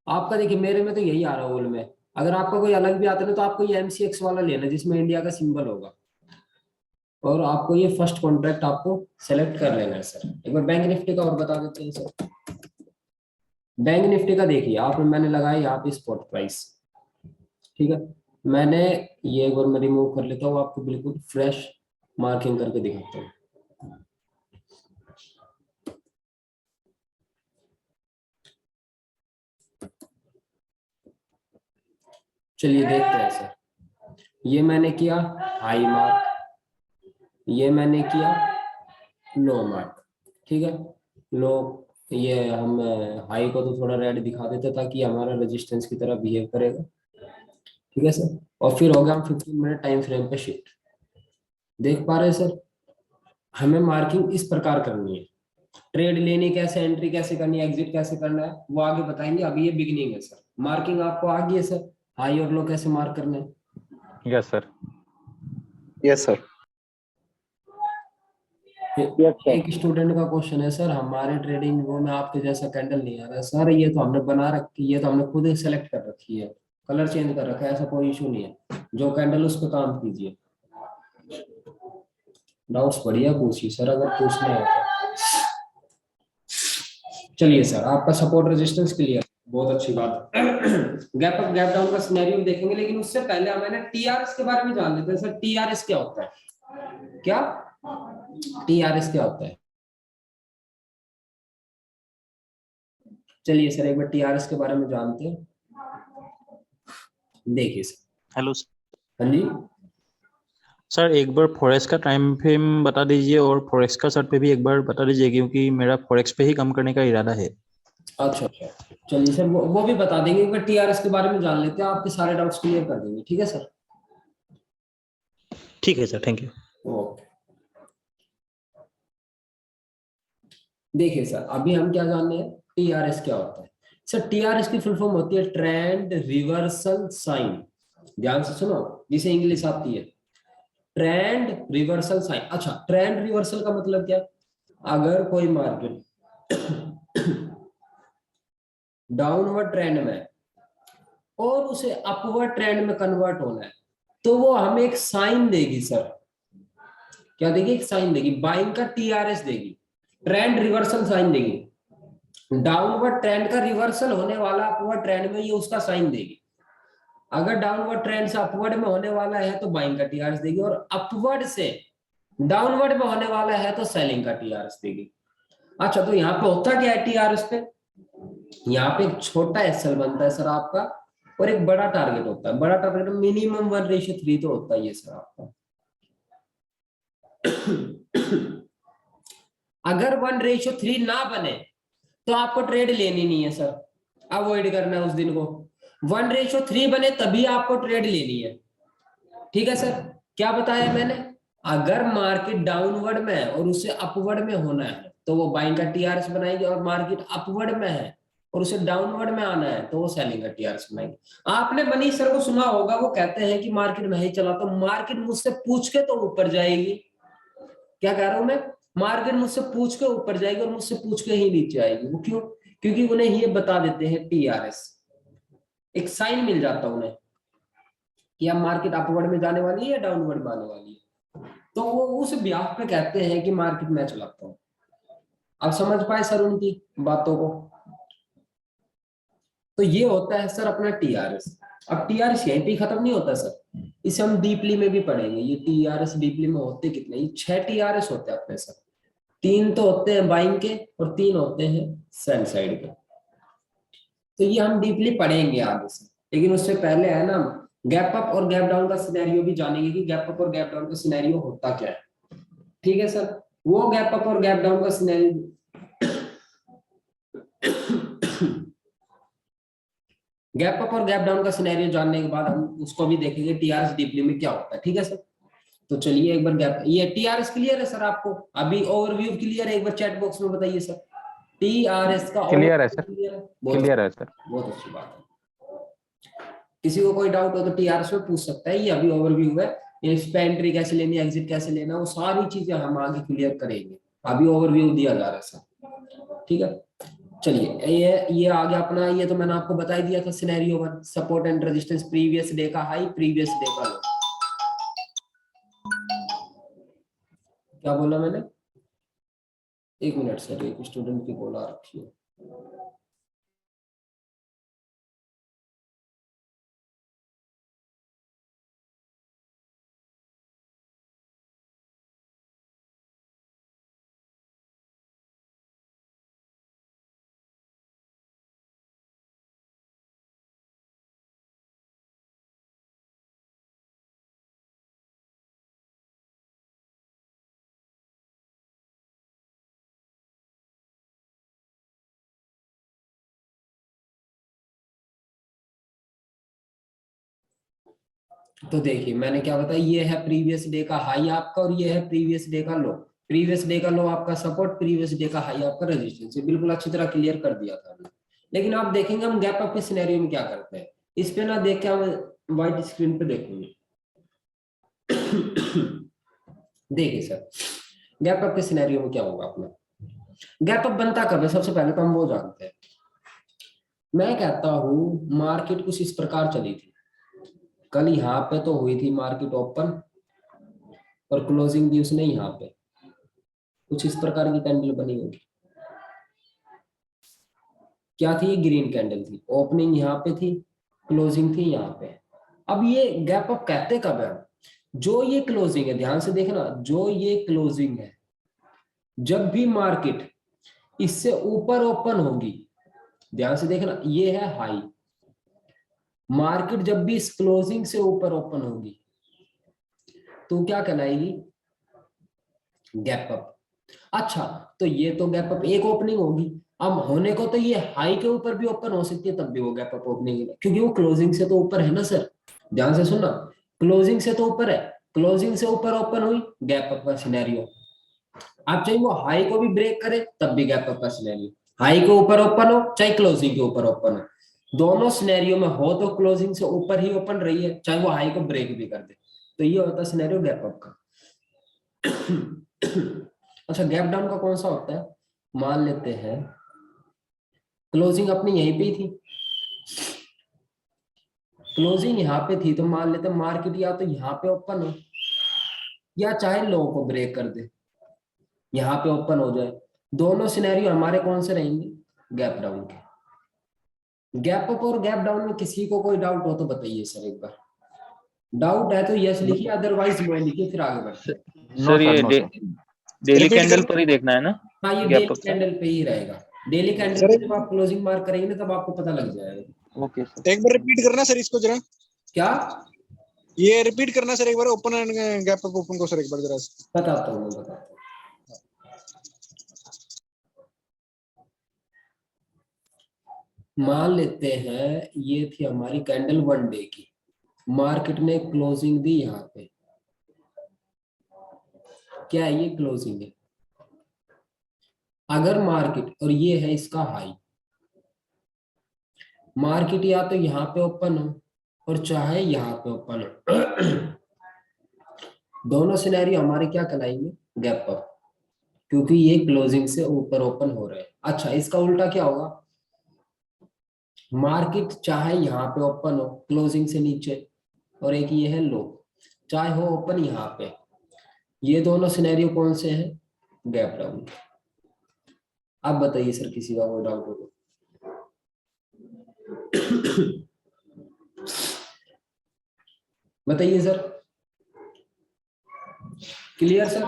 Speaker 1: आपका, देखिए मेरे में तो यही आ रहा है ऑयल में। अगर आपका कोई अलग भी आता है ना, तो आपको ये MCX वाला लेना है जिसमें इंडिया का सिंबल होगा, और आपको ये फर्स्ट कॉन्ट्रैक्ट आपको सेलेक्ट कर लेना है सर। एक बार बैंक निफ्टी का और बता देते हैं सर। बैंक निफ्टी का देखिए आप, मैंने लगाया यहाँ पे स्पॉट प्राइस। ठीक है, मैंने ये एक बार मैं रिमूव कर लेता हूँ, आपको बिल्कुल फ्रेश मार्किंग करके दिखाता हूँ। चलिए देखते हैं सर, ये मैंने किया हाई मार्क, ये मैंने किया लो मार्क। ठीक है, लो, ये हम हाई को तो थोड़ा रेड दिखा देते ताकि हमारा रेजिस्टेंस की तरह बिहेव करेगा। ठीक है सर, और फिर हो गया हम 15 मिनट टाइम फ्रेम पे शिफ्ट। देख पा रहे हैं सर, हमें मार्किंग इस प्रकार करनी है, ट्रेड लेनी कैसे, एंट्री कैसे करनी है, एग्जिट कैसे करना है, वो आगे बताएंगे, अभी ये बिगिनिंग है सर। मार्किंग आपको आ गई है सर, हाई और लो कैसे मार्क करना है?
Speaker 5: Yes sir.
Speaker 3: Yes sir.
Speaker 1: एक स्टूडेंट का क्वेश्चन है, सर हमारे ट्रेडिंग वो में आपके जैसा कैंडल नहीं आ रहा है सर, ये तो हमने बना रखी, ये तो हमने खुद ही सेलेक्ट कर रखी है, कलर चेंज कर रखा है, ऐसा कोई इशू नहीं है, जो कैंडल उस पर काम कीजिए। डाउट्स बढ़िया पूछिए सर, अगर पूछना है तो। चलिए सर, आपका सपोर्ट रेजिस्टेंस क्लियर, बहुत अच्छी बात। गैप अप गैप डाउन का सिनेरियो देखेंगे, लेकिन उससे पहले हमें TRS के बारे में जान लेते हैं सर। TRS क्या होता है, क्या TRS क्या होता है? चलिए सर, एक बार TRS के बारे में जानते हैं। देखिए सर,
Speaker 2: हेलो
Speaker 1: हाँ जी,
Speaker 2: सर, एक बार फॉरेक्स का टाइम फ्रेम बता दीजिए, और फॉरेक्स का चार्ट पे भी एक बार बता दीजिए, क्योंकि मेरा फॉरेक्स पे ही काम करने का इरादा है।
Speaker 1: अच्छा अच्छा, चलिए सर, वो भी बता देंगे, एक बार TRS के बारे में जान लेते हैं, आपके सारे डाउट्स क्लियर कर देंगे। ठीक है सर,
Speaker 2: ठीक है सर, थैंक यू।
Speaker 1: ओके। देखिए सर, अभी हम क्या जानने हैं, TRS क्या होता है सर। TRS की फुल फॉर्म होती है ट्रेंड रिवर्सल साइन, ध्यान से सुनो, जिसे इंग्लिश आती है, ट्रेंड रिवर्सल साइन। अच्छा, ट्रेंड रिवर्सल का मतलब क्या, अगर कोई मार्केट डाउनवर्ड ट्रेंड में और उसे अपवर्ड ट्रेंड में कन्वर्ट होना है, तो वो हमें एक साइन देगी सर। क्या देगी, एक साइन देगी, बाइंग का TRS देगी, ट्रेंड रिवर्सल साइन देगी। डाउनवर्ड ट्रेंड का रिवर्सल होने वाला अपवर्ड ट्रेंड में, ये उसका साइन देगी। अगर डाउनवर्ड ट्रेंड से अपवर्ड में होने वाला है तो बाइंग का टीआरएस देगी, और अपवर्ड से डाउनवर्ड में होने वाला है तो सेलिंग का टीआरएस देगी। अच्छा, तो यहाँ पे होता क्या है टीआरएस पे, यहाँ पे एक छोटा एसएल बनता है सर आपका, और एक बड़ा टारगेट होता है। बड़ा टारगेट मिनिमम 1:3 तो होता ही है सर आपका। अगर 1:3 ना बने तो आपको ट्रेड लेनी नहीं है सर, अवॉइड करना है उस दिन को। 1:3 बने तभी आपको ट्रेड लेनी है, ठीक है सर। क्या बताया मैंने, अगर मार्केट डाउनवर्ड में है और उसे अपवर्ड में होना है तो वो बाइंग का टीआरएस बनाएगी, और मार्केट अपवर्ड में है और उसे डाउनवर्ड में आना है तो वो सेलिंग का टीआरएस बनाएगी। आपने मनीष सर को सुना होगा, वो कहते हैं कि मार्केट में ही चला तो मार्केट मुझसे पूछ के तो ऊपर जाएगी। क्या कह रहा हूं मैं, मार्केट मुझसे पूछ के ऊपर जाएगी और मुझसे पूछ के ही नीचे आएगी। वो क्यों, क्योंकि उन्हें ये बता देते हैं टीआरएस, एक साइन मिल जाता है उन्हें कि अब मार्केट अपवर्ड में जाने वाली है या डाउनवर्ड में आने वाली है, तो वो उस ब्याह पे कहते हैं कि मार्केट मैं चलाता हूं। अब समझ पाए सर उनकी बातों को। तो ये होता है सर अपना टीआरएस। अब टीआरएस यहीं पे खत्म नहीं होता सर, इसे हम डीपली में भी पढ़ेंगे। ये टीआरएस डीपली में होते कितने, ये 6 टीआरएस होते हैं अपने सर। 3 तो होते हैं बाइंग के और 3 होते हैं सेल साइड के। तो ये हम डीपली पढ़ेंगे आगे से, लेकिन उससे पहले है ना, गैप अप और गैप डाउन का सिनेरियो भी जानेंगे कि गैप अप और गैप डाउन का सिनेरियो होता क्या है। ठीक है सर, वो गैप अप और गैप डाउन का सिनेरियो गैप अप और गैप डाउन का सिनेरियो जानने के बाद हम उसको भी देखेंगे टीआरएस डीपली में क्या होता है। ठीक है सर, तो चलिए एक बार गैप, ये टीआरएस क्लियर है सर आपको, अभी ओवरव्यू क्लियर है, एक बार चैट बॉक्स में बताइए सर टीआरएस का
Speaker 5: क्लियर है सर,
Speaker 1: क्लियर है,
Speaker 5: क्लियर है सर।
Speaker 1: बहुत अच्छी बात है। किसी को कोई डाउट हो तो टीआरएस में पूछ सकता है, ये अभी ओवरव्यू है, ये एंट्री कैसे लेनी है, एग्जिट कैसे लेना, वो सारी चीजें हम आगे क्लियर करेंगे, अभी ओवरव्यू दिया जा रहा है सर। ठीक है, चलिए ये आ गया अपना, ये तो मैंने आपको बता ही दिया था scenario 1, support and resistance, previous day का हाई, प्रीवियस डे का लो। क्या बोला मैंने, एक मिनट सर, एक स्टूडेंट की कॉल आ रखी है। तो देखिए मैंने क्या बताया, ये है प्रीवियस डे का हाई आपका और ये है प्रीवियस डे का लो। प्रीवियस डे का लो आपका सपोर्ट, प्रीवियस डे का हाई आपका रेजिस्टेंस, बिल्कुल अच्छी तरह क्लियर कर दिया था हमने। लेकिन आप देखेंगे हम गैप अप के सिनेरियो में क्या करते हैं, इस पे ना देख के हम व्हाइट स्क्रीन पे देखेंगे। देखिए सर, गैप अप के सिनेरियो में क्या होगा अपना, गैप अप बनता कब है, सबसे पहले तो हम वो जानते हैं। मैं कहता हूं मार्केट कुछ इस प्रकार चली थी, कल यहाँ पे तो हुई थी मार्केट ओपन और क्लोजिंग दी उसने यहाँ पे, कुछ इस प्रकार की कैंडल बनी होगी। क्या थी, ग्रीन कैंडल थी, ओपनिंग यहाँ पे थी, क्लोजिंग थी यहाँ पे। अब ये गैप अप कहते कब है, जो ये क्लोजिंग है, ध्यान से देखना, जो ये क्लोजिंग है, जब भी मार्केट इससे ऊपर ओपन होगी, ध्यान से देखना, ये है हाई, मार्केट जब भी इस क्लोजिंग से ऊपर ओपन होगी तो क्या कहलाएगी, गैप अप। अच्छा, तो ये तो गैप अप एक ओपनिंग होगी, अब होने को तो ये हाई के ऊपर भी ओपन हो सकती है, तब भी वो गैप अप ओपनिंग है, क्योंकि वो क्लोजिंग से तो ऊपर है ना सर। ध्यान से सुनना, क्लोजिंग से तो ऊपर है, क्लोजिंग से ऊपर ओपन हुई, गैप अप का सिनेरियो। आप चाहे वो हाई को भी ब्रेक करे तब भी गैप अप का सिनेरियो, हाई के ऊपर ओपन हो चाहे क्लोजिंग के ऊपर ओपन हो, दोनों सिनेरियो में हो तो क्लोजिंग से ऊपर ही ओपन रही है, चाहे वो हाई को ब्रेक भी कर दे, तो ये होता है सिनेरियो गैप अप का। अच्छा, गैप डाउन का कौन सा होता है, मान लेते हैं क्लोजिंग अपनी यहीं पे ही थी, क्लोजिंग यहाँ पे थी, तो मान लेते हैं मार्केट या तो यहाँ पे ओपन हो या चाहे लो को ब्रेक कर दे, यहाँ पे ओपन हो जाए, दोनों सिनेरियो हमारे कौन से रहेंगे, गैप डाउन के। गैप अप और गैप डाउन में किसी को कोई डाउट हो तो बताइए सर एक बार। डाउट है तो यस लिखिए, अदरवाइज नो लिखिए, फिर आगे बढ़ते हैं।
Speaker 2: सर ये
Speaker 5: no sir.
Speaker 2: Daily
Speaker 6: Repeat
Speaker 2: candle
Speaker 6: कर-
Speaker 2: पर ही देखना है ना?
Speaker 1: हाँ ये
Speaker 2: गैप
Speaker 1: डेली
Speaker 2: अप का।
Speaker 1: कैंडल पे ही रहेगा। डेली कैंडल
Speaker 6: सर
Speaker 1: पे जब आप क्लोजिंग मार्क करेंगे ना तब आपको पता लग जाएगा।
Speaker 2: Okay sir.
Speaker 6: एक बार रिपीट करना सर इसको जरा,
Speaker 1: क्या
Speaker 6: ये रिपीट करना सर एक बार, open and gap up open को सर एक बार जरा।
Speaker 1: बताता हूँ मैं, बताता हूँ। मान लेते हैं ये थी हमारी कैंडल 1 डे की, मार्केट ने क्लोजिंग दी यहाँ पे, क्या है ये क्लोजिंग है। अगर मार्केट, और ये है इसका हाई, मार्केट या तो यहाँ पे ओपन हो और चाहे यहाँ पे ओपन हो, दोनों सिनेरियो हमारे क्या कहलाएंगे, गैप अप, क्योंकि ये क्लोजिंग से ऊपर ओपन हो रहे हैं। अच्छा इसका उल्टा क्या होगा, मार्केट चाहे यहाँ पे ओपन हो क्लोजिंग से नीचे, और एक ये है लो, चाहे हो ओपन यहाँ पे, ये दोनों सिनेरियो कौन से हैं, गैप डाउन। अब बताइए सर किसी का कोई डाउट हो तो। बताइए sir, clear sir?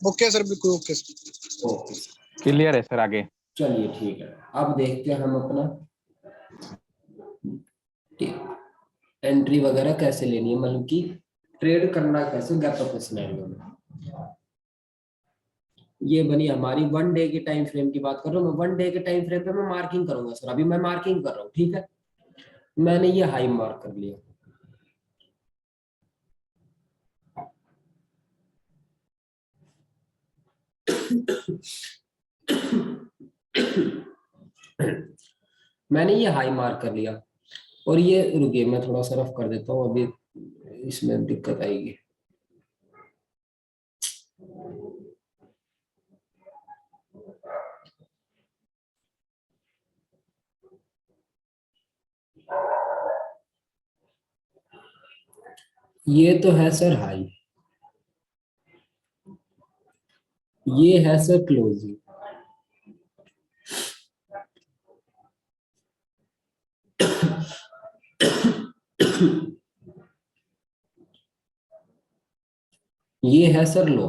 Speaker 6: Okay sir, बिल्कुल ओके सर।
Speaker 1: ओके
Speaker 5: क्लियर है सर, आगे।
Speaker 1: चलिए ठीक है, अब देखते हैं हम अपना एंट्री वगैरह कैसे लेनी है, मतलब कि ट्रेड करना कैसे गैप अप सिनेरियो में। ये बनी हमारी 1 डे के टाइम फ्रेम की बात कर रहा हूँ मैं। 1 डे के टाइम फ्रेम पे मैं मार्किंग करूंगा सर, अभी मैं मार्किंग कर रहा हूँ, ठीक है। मैंने ये हाई मार्क कर लिया, मैंने ये हाई मार्क कर लिया, और ये रुकिए मैं थोड़ा सा रफ कर देता हूँ, अभी इसमें दिक्कत आएगी। ये तो है सर हाई, ये है सर क्लोजिंग। ये है सर लो।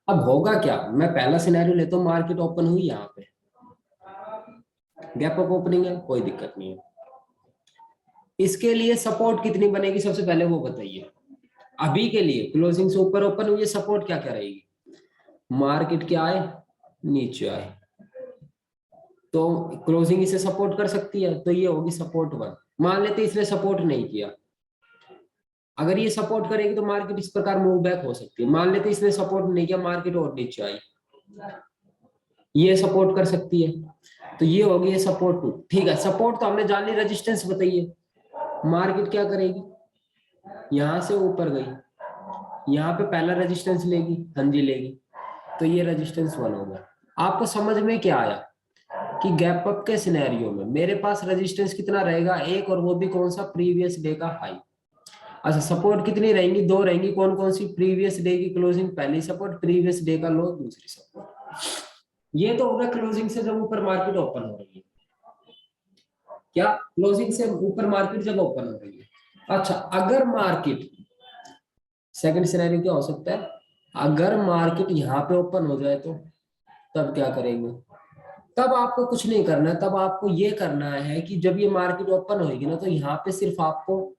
Speaker 1: अब होगा क्या, मैं पहला सिनेरियो लेता हूँ, मार्केट ओपन हुई यहाँ पे, गैप अप ओपनिंग है, कोई दिक्कत नहीं है। इसके लिए सपोर्ट कितनी बनेगी सबसे पहले वो बताइए। अभी के लिए क्लोजिंग से ऊपर ओपन हुई है, सपोर्ट क्या क्या रहेगी, मार्केट क्या आए नीचे आए, तो क्लोजिंग इसे सपोर्ट कर सकती है, तो ये होगी सपोर्ट 1। मान लेते इसने सपोर्ट नहीं किया, अगर ये सपोर्ट करेगी तो मार्केट इस प्रकार मूव बैक हो सकती है। मान लेते इसने सपोर्ट नहीं किया, मार्केट और नीचे आई, ये सपोर्ट कर सकती है, तो ये होगी ये सपोर्ट 2। ठीक है, सपोर्ट तो हमने जान ली, रेजिस्टेंस बताइए। मार्केट क्या करेगी, यहां से ऊपर गई, यहाँ पे पहला रेजिस्टेंस लेगी, हाँ जी लेगी, तो ये रेजिस्टेंस 1 हो गया। आपको समझ में क्या आया कि गैप अप के सिनेरियो में मेरे पास रेजिस्टेंस कितना रहेगा, एक, और वो भी कौन सा, प्रीवियस डे का हाई। अच्छा सपोर्ट कितनी रहेंगी, 2 रहेंगी, कौन कौन सी, प्रीवियस डे की क्लोजिंग पहली सपोर्ट, प्रीवियस डे का लो दूसरी सपोर्ट। ये तो होगा क्लोजिंग से जब ऊपर मार्केट ओपन हो रही है, क्या क्लोजिंग से ऊपर मार्केट जब ओपन हो रही है। अच्छा अगर मार्केट, सेकंड सिनेरियो क्या हो सकता है, अगर मार्केट यहाँ पे ओपन हो जाए तो तब क्या करेंगे, तब आपको कुछ नहीं करना है, तब आपको ये करना है कि जब ये मार्केट ओपन होगी ना, तो यहाँ पे सिर्फ आपको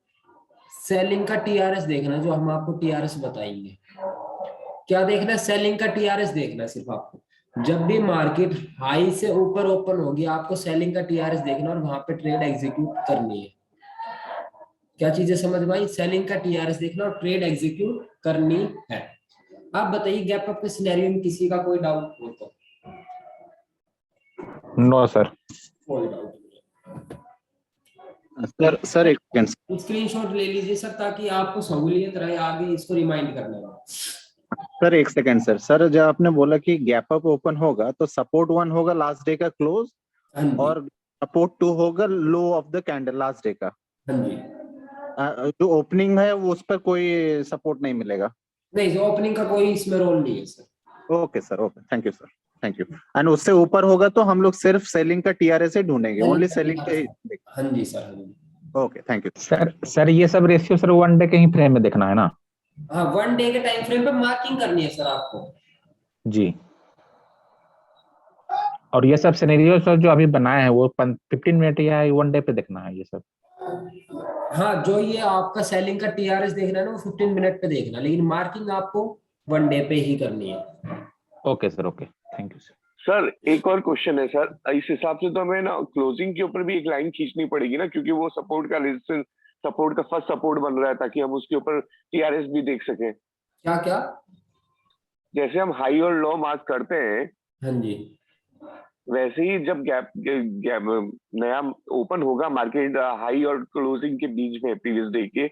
Speaker 1: सेलिंग का टीआरएस देखना है, जो हम आपको टीआरएस बताएंगे। क्या देखना है, सेलिंग का टीआरएस देखना है सिर्फ आपको। जब भी मार्केट हाई से ऊपर ओपन होगी, आपको सेलिंग का टीआरएस देखना और वहां पे ट्रेड एग्जीक्यूट करनी है। क्या चीजें समझ भाई, सेलिंग का टीआरएस देखना और ट्रेड एग्जीक्यूट करनी है। आप बताइए गैप अप के सिनेरियो में किसी का कोई डाउट हो तो।
Speaker 5: No sir.
Speaker 1: कोई डाउट
Speaker 3: सर एक सेकंड।
Speaker 1: नहीं, स्क्रीनशॉट ले लीजिए सर, ताकि आपको सहूलियत रहे आगे इसको रिमाइंड करने में।
Speaker 3: सर एक सेकंड सर। सर जब आपने बोला कि गैप अप ओपन होगा तो सपोर्ट 1 होगा लास्ट डे का क्लोज,
Speaker 1: हाँ जी,
Speaker 3: और सपोर्ट 2 होगा low of the candle last day का।
Speaker 1: हाँ जी।
Speaker 3: जो ओपनिंग है वो उस पर कोई सपोर्ट नहीं मिलेगा।
Speaker 1: नहीं, ओपनिंग का कोई इसमें रोल नहीं है sir.
Speaker 3: Okay sir, okay, thank you sir. Thank you. And उससे ऊपर होगा तो हम लोग सिर्फ सेलिंग का टीआरएस ही ढूंढेंगे, ओनली सेलिंग पे ही।
Speaker 1: हाँ जी सर, हाँ जी।
Speaker 3: Okay thank you.
Speaker 5: सर ये सब रेशियो सर 1 डे के ही फ्रेम में देखना है ना?
Speaker 1: हाँ, 1 डे के टाइम फ्रेम पे मार्किंग करनी है सर आपको।
Speaker 5: जी। और ये सब सिनेरियो सर जो अभी बनाए हैं वो 15 मिनट या 1 डे पे देखना है ये सब?
Speaker 1: हाँ, जो ये आपका सेलिंग का टीआरएस देखना है ना, वो 15 मिनट पे देखना, लेकिन मार्किंग आपको 1 डे पे ही करनी है।
Speaker 5: Okay sir, okay, thank you sir.
Speaker 7: Sir एक और क्वेश्चन है सर, इस हिसाब से तो हमें ना क्लोजिंग के ऊपर भी एक लाइन खींचनी पड़ेगी ना, क्योंकि वो सपोर्ट का रेजिस्टेंस, सपोर्ट का फर्स्ट सपोर्ट बन रहा है, ताकि हम उसके ऊपर टीआरएस भी देख सकें।
Speaker 1: क्या क्या?
Speaker 7: जैसे हम हाई और लो मार्क करते हैं,
Speaker 1: हाँ जी,
Speaker 7: वैसे ही जब गैप नया ओपन होगा मार्केट हाई और क्लोजिंग के बीच में प्रीवियस डे के,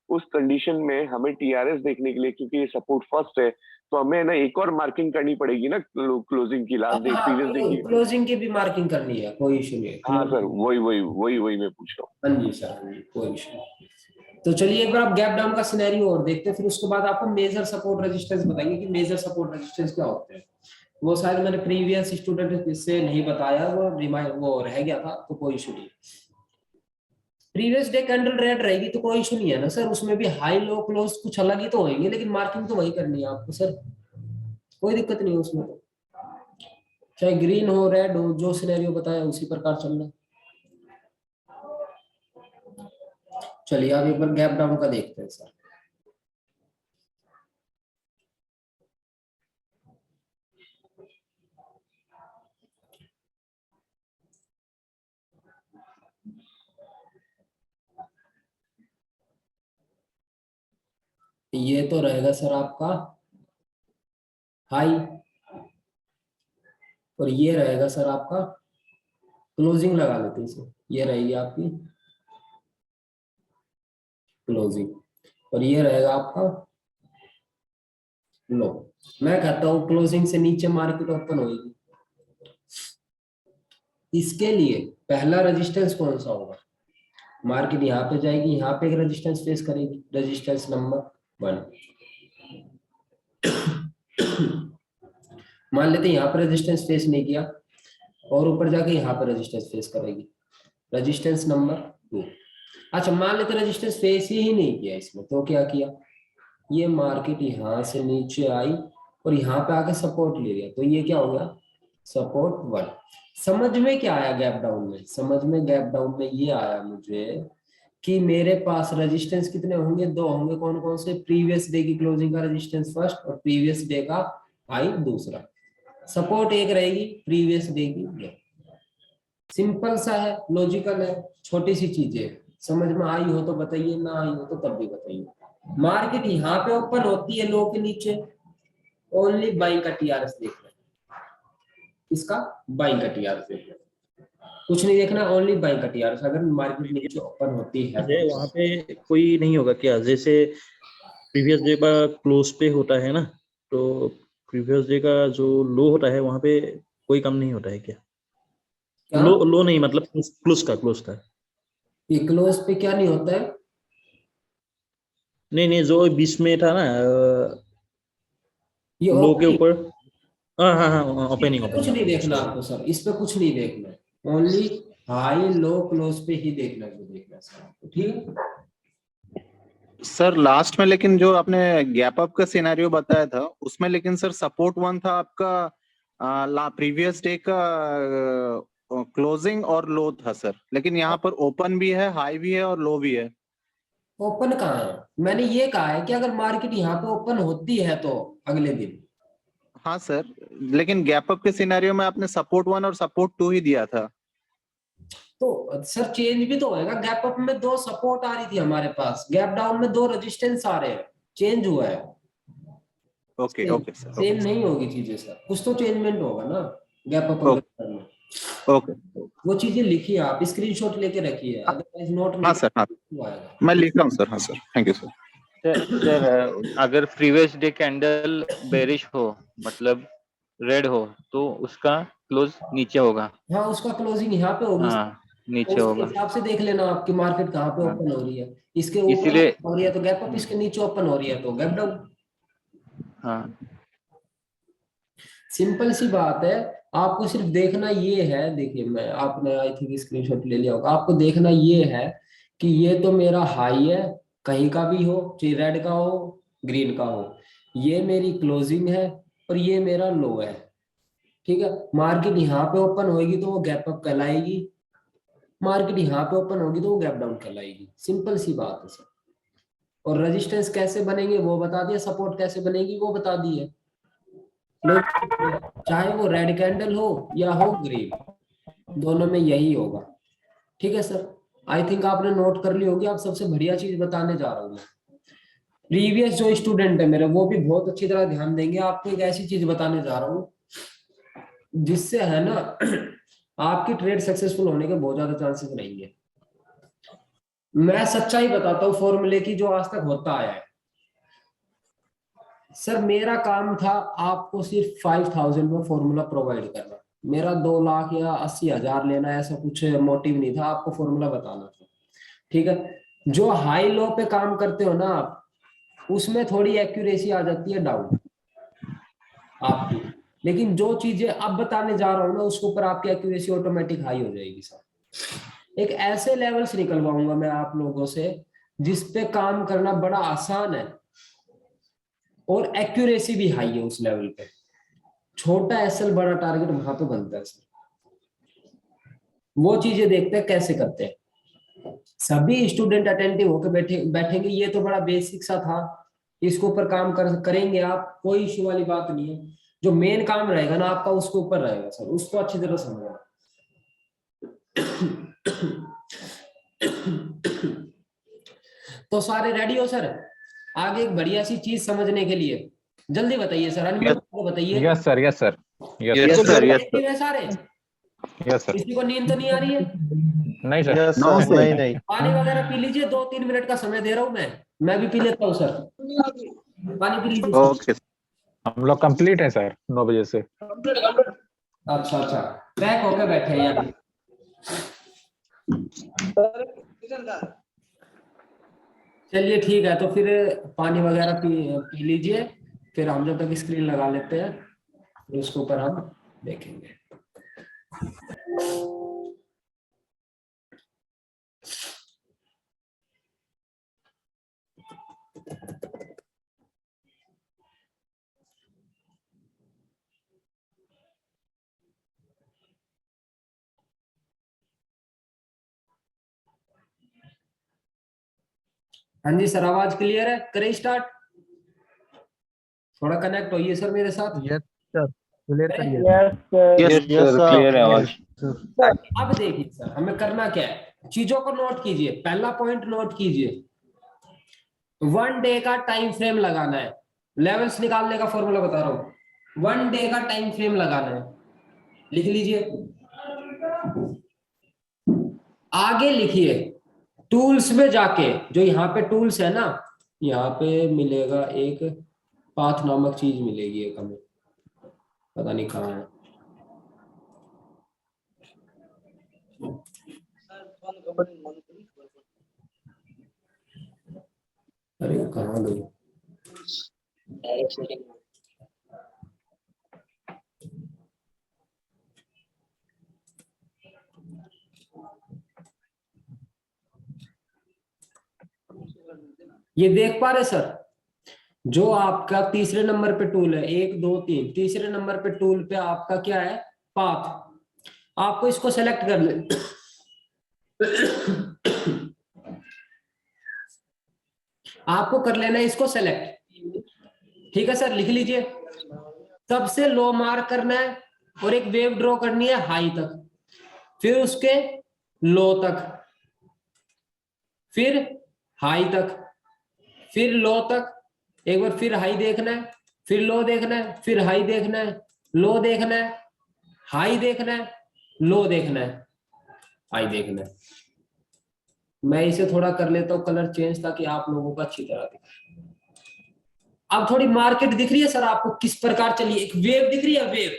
Speaker 7: उस कंडीशन में हमें टीआरएस देखने के लिए, क्योंकि ये सपोर्ट फर्स्ट है, तो हमें ना एक और मार्किंग करनी पड़ेगी ना क्लोजिंग की, लास्ट डे प्रीवियस डे की।
Speaker 1: क्लोजिंग की भी मार्किंग करनी है, कोई इशू नहीं है।
Speaker 7: हाँ सर, वही मैं पूछ रहा हूँ।
Speaker 1: हाँ जी सर, हाँ जी, कोई इशू नहीं। तो चलिए एक बार आप गैप डाउन का सिनेरियो और देखते हैं, फिर उसके बाद आपको मेजर सपोर्ट रेजिस्टेंस बताएंगे कि मेजर सपोर्ट रेजिस्टेंस क्या होते हैं। वो शायद मैंने प्रीवियस स्टूडेंट से नहीं बताया, वो रह गया था, तो कोई इशू नहीं। प्रीवियस डे कैंडल रेड रहेगी तो कोई इशू नहीं है ना सर, उसमें भी हाई लो क्लोज कुछ अलग ही तो होंगे, लेकिन मार्किंग तो वही करनी है आपको सर, कोई दिक्कत नहीं है उसमें। तो चाहे ग्रीन हो रेड हो, जो सिनेरियो बताया उसी प्रकार चलना। चलिए आप एक बार गैप डाउन का देखते हैं सर। ये तो रहेगा सर आपका हाई, और ये रहेगा सर आपका क्लोजिंग, लगा लेते हैं इसे, ये रहेगी आपकी क्लोजिंग, और ये रहेगा आपका लो। मैं कहता हूं क्लोजिंग से नीचे मार्केट ओपन होगी, इसके लिए पहला रेजिस्टेंस कौन सा होगा? मार्केट यहाँ पे जाएगी, यहाँ पे एक रेजिस्टेंस फेस करेगी, रेजिस्टेंस नंबर 1। मान लेते हैं यहाँ पे रेजिस्टेंस फेस नहीं किया, और ऊपर जाके यहाँ पे रेजिस्टेंस फेस करेगी, रेजिस्टेंस नंबर 2। अच्छा, मान लेते रेजिस्टेंस फेस ही नहीं किया इसमें, तो क्या किया, ये मार्केट यहाँ से नीचे आई और यहाँ पे आके सपोर्ट ले लिया, तो ये क्या हो गया, सपोर्ट 1। समझ में क्या आया गैप डाउन में? समझ में गैप डाउन में ये आया मुझे कि मेरे पास रेजिस्टेंस कितने होंगे, 2 होंगे। कौन कौन से? प्रीवियस डे की क्लोजिंग का रेजिस्टेंस फर्स्ट और प्रीवियस डे का हाई दूसरा। सपोर्ट एक रहेगी प्रीवियस डे की लो। सिंपल सा है, लॉजिकल है, छोटी सी चीजें। समझ में आई हो तो बताइए, ना आई हो तो तब भी बताइए। मार्केट यहाँ पे ओपन होती है लो के नीचे, ओनली बाइंग का टीआरएस देखना है, इसका बाइंग का टीआरएस देखना है, कुछ नहीं देखना, ओनली बाइंग का टीआरएस। अगर मार्केट नीचे ओपन होती है
Speaker 2: अरे वहाँ पे कोई नहीं होगा क्या? जैसे प्रीवियस डे का क्लोज पे होता है ना, तो प्रीवियस डे का जो लो होता है वहाँ पे कोई कम नहीं होता है क्या? लो नहीं, मतलब क्लोज का।
Speaker 1: ये क्लोज पे क्या नहीं होता है?
Speaker 2: नहीं, जो बीच में था ना,
Speaker 1: ये
Speaker 2: लो के ऊपर। हाँ, ओपनिंग
Speaker 1: कुछ नहीं देखना आपको सर, इस पे कुछ नहीं देखना, ओनली हाई लो क्लोज पे ही देखना है, जो देखना है सर आपको, ठीक है
Speaker 3: सर लास्ट में लेकिन जो आपने गैप अप का सिनेरियो बताया था उसमें, लेकिन सर सपोर्ट 1 था आपका प्रीवियस डे का क्लोजिंग और लो था सर, लेकिन यहाँ पर ओपन भी है, हाई भी है और लो भी है।
Speaker 1: ओपन कहाँ है? मैंने ये कहा है कि अगर मार्केट यहाँ पे ओपन होती है तो अगले दिन।
Speaker 3: हाँ सर, लेकिन गैप अप के सिनेरियो में आपने सपोर्ट 1 और सपोर्ट 2 ही दिया था।
Speaker 1: तो सर चेंज भी तो होएगा, गैप अप में 2 सपोर्ट आ रही थी हमारे पास, गैप डाउन में 2 रेजिस्टेंस आ रहे हैं, चेंज हुआ है।
Speaker 3: ओके सर,
Speaker 1: सेम नहीं होगी चीजें सर, कुछ तो चेंजमेंट होगा ना गैप अप में।
Speaker 3: ओके
Speaker 1: वो चीजें लिखिए, आप स्क्रीनशॉट लेके रखिए, अदरवाइज नोट
Speaker 3: हाँ सर, हाँ मैं लिख रहा हूँ सर। हाँ sir, thank you sir.
Speaker 8: Sir अगर प्रीवियस डे कैंडल बेरिश हो, मतलब रेड हो, तो उसका क्लोज नीचे होगा।
Speaker 1: हाँ, उसका क्लोजिंग यहाँ पे होगी।
Speaker 8: हाँ, नीचे
Speaker 1: तो
Speaker 8: होगा।
Speaker 1: उस हिसाब से देख लेना आपकी मार्केट कहाँ पे ओपन हो रही है, इसके ऊपर
Speaker 8: इसीलिए
Speaker 1: हो रही है तो गैप अप, इसके नीचे ओपन हो रही है तो गैप डाउन।
Speaker 8: हाँ,
Speaker 1: सिंपल सी बात है, आपको सिर्फ देखना ये है, देखिए मैं आपने आई थिंक स्क्रीनशॉट ले लिया होगा, आपको देखना ये है कि ये तो मेरा हाई है, कहीं का भी हो, चाहे रेड का हो ग्रीन का हो, ये मेरी क्लोजिंग है और ये मेरा लो है। ठीक है, मार्केट यहाँ पे ओपन होगी तो वो गैप अप कहलाएगी, मार्केट यहाँ पे ओपन होगी तो वो गैप डाउन कहलाएगी। सिंपल सी बात है सर। और रेजिस्टेंस कैसे बनेंगे वो बता दिया, सपोर्ट कैसे बनेगी वो बता दिया। चाहे वो रेड कैंडल हो या हो ग्रीन, दोनों में यही होगा। ठीक है सर, आई थिंक आपने नोट कर ली होगी। आप सबसे बढ़िया चीज बताने जा रहा हूँ मैं। प्रीवियस जो स्टूडेंट है मेरे, वो भी बहुत अच्छी तरह ध्यान देंगे। आपको एक ऐसी चीज बताने जा रहा हूँ जिससे है ना आपकी ट्रेड सक्सेसफुल होने के बहुत ज्यादा चांसेस रहेंगे। मैं सच्चाई बताता हूँ फॉर्मूले की, जो आज तक होता आया है। सर मेरा काम था आपको सिर्फ 5000 में फॉर्मूला प्रोवाइड करना। मेरा 2 लाख या 80,000 लेना ऐसा कुछ मोटिव नहीं था, आपको फॉर्मूला बताना था। ठीक है, जो हाई लो पे काम करते हो ना आप, उसमें थोड़ी एक्यूरेसी आ जाती है डाउन आपकी, लेकिन जो चीजें अब बताने जा रहा हूँ ना उसके ऊपर आपकी एक्यूरेसी ऑटोमेटिक हाई हो जाएगी सर। एक ऐसे लेवल से निकलवाऊंगा मैं आप लोगों से जिस पे काम करना बड़ा आसान है और एक्यूरेसी भी हाई है उस लेवल पे। छोटा एसएल बड़ा टारगेट वहां पे बनता है सर। वो चीजें देखते हैं कैसे करते हैं। सभी स्टूडेंट अटेंटिव होकर बैठेंगे। ये तो बड़ा बेसिक सा था, इसके ऊपर काम करेंगे आप, कोई इश्यू वाली बात नहीं है। जो मेन काम रहेगा ना आपका उसके ऊपर रहेगा सर, उसको अच्छी तरह समझना। तो सारे रेडी हो सर? आगे एक बढ़िया सी चीज समझने के लिए जल्दी बताइए सर, अनम्यूट को बताइए।
Speaker 5: Yes sir, yes sir, yes
Speaker 8: Yes, sir, yes,
Speaker 1: active है सारे?
Speaker 5: Yes sir.
Speaker 1: किसी को नींद तो नहीं आ रही है?
Speaker 5: नहीं sir,
Speaker 8: yes,
Speaker 3: No,
Speaker 8: sir.
Speaker 3: sir.
Speaker 8: नहीं नहीं
Speaker 1: पानी वगैरह पी लीजिए, 2-3 मिनट का समय दे रहा हूँ मैं भी पी लेता हूँ सर। पानी पी लीजिए सर।
Speaker 3: Okay.
Speaker 5: हम लोग कंप्लीट है सर 9 बजे से।
Speaker 1: अच्छा अच्छा, पैक होकर बैठे हैं यार। चलिए ठीक है, तो फिर पानी वगैरह पी लीजिए, फिर हम जब तक स्क्रीन लगा लेते हैं, फिर उसके ऊपर हम देखेंगे। हाँ जी सर, आवाज क्लियर है? करें स्टार्ट? थोड़ा कनेक्ट होइए सर मेरे साथ।
Speaker 4: यस सर, क्लियर करिए।
Speaker 8: yes, sir, clear है आवाज।
Speaker 1: अब देखिए सर, हमें करना क्या है, चीजों को नोट कीजिए। पहला पॉइंट नोट कीजिए, 1 डे का टाइम फ्रेम लगाना है। लेवल्स निकालने का फॉर्मूला बता रहा हूं, 1 डे का टाइम फ्रेम लगाना है। लिख लीजिए, आगे लिखिए टूल्स में जाके, जो यहाँ पे टूल्स है ना, यहाँ पे मिलेगा एक पाथ नामक चीज मिलेगी एक, हमें पता नहीं कहाँ है। अरे कहाँ गई? ये देख पा रहे सर, जो आपका तीसरे नंबर पे टूल है, 1 2 3, तीसरे नंबर पे टूल पे आपका क्या है? पाथ। आपको इसको सेलेक्ट कर ले आपको कर लेना है इसको सेलेक्ट। ठीक है सर, लिख लीजिए। सबसे लो मार्क करना है और एक वेव ड्रॉ करनी है हाई तक, फिर उसके लो तक, फिर हाई तक, फिर लो तक, एक बार फिर हाई देखना है, फिर लो देखना है, फिर हाई देखना है, लो देखना है, हाई देखना है, लो देखना है, हाई देखना है। मैं इसे थोड़ा कर लेता हूँ कलर चेंज ताकि आप लोगों को अच्छी तरह दिखे। अब थोड़ी मार्केट दिख रही है सर आपको किस प्रकार चली है? एक वेव दिख रही है, वेव।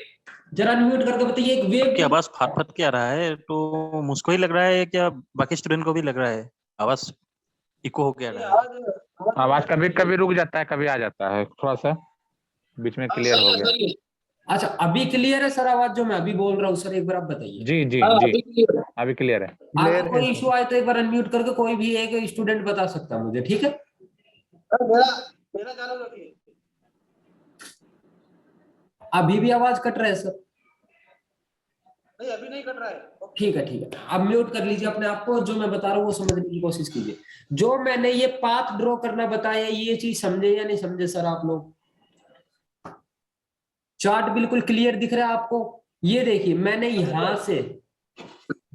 Speaker 1: जरा अनम्यूट करके बताइए, एक वेव
Speaker 2: क्या आवाज फट क्या रहा है? तो मुझको ही लग रहा है क्या बाकी स्टूडेंट को भी लग रहा है आवाज इको हो क्या रहा है?
Speaker 5: आवाज कभी कभी रुक जाता है, कभी आ जाता है, थोड़ा सा बीच में क्लियर हो गया।
Speaker 1: अच्छा अभी क्लियर है सर आवाज जो मैं अभी बोल रहा हूँ सर, एक बार आप बताइए।
Speaker 5: जी जी
Speaker 6: हाँ,
Speaker 5: जी
Speaker 6: अभी clear है।
Speaker 5: अभी क्लियर है।
Speaker 1: अगर कोई इशू आए तो एक बार अनम्यूट करके कोई भी एक स्टूडेंट बता सकता है मुझे, ठीक है।
Speaker 6: मेरा मेरा चालू रखिए।
Speaker 1: अभी भी आवाज कट रहा है सर?
Speaker 6: नहीं, अभी नहीं कट रहा है।
Speaker 1: ठीक है ठीक है, अब म्यूट कर लीजिए अपने आप को, जो मैं बता रहा हूँ वो समझने की कोशिश कीजिए। जो मैंने ये पाथ ड्रॉ करना बताया, ये चीज समझे या नहीं समझे सर आप लोग? चार्ट बिल्कुल क्लियर दिख रहा है आपको? ये देखिए मैंने यहां से,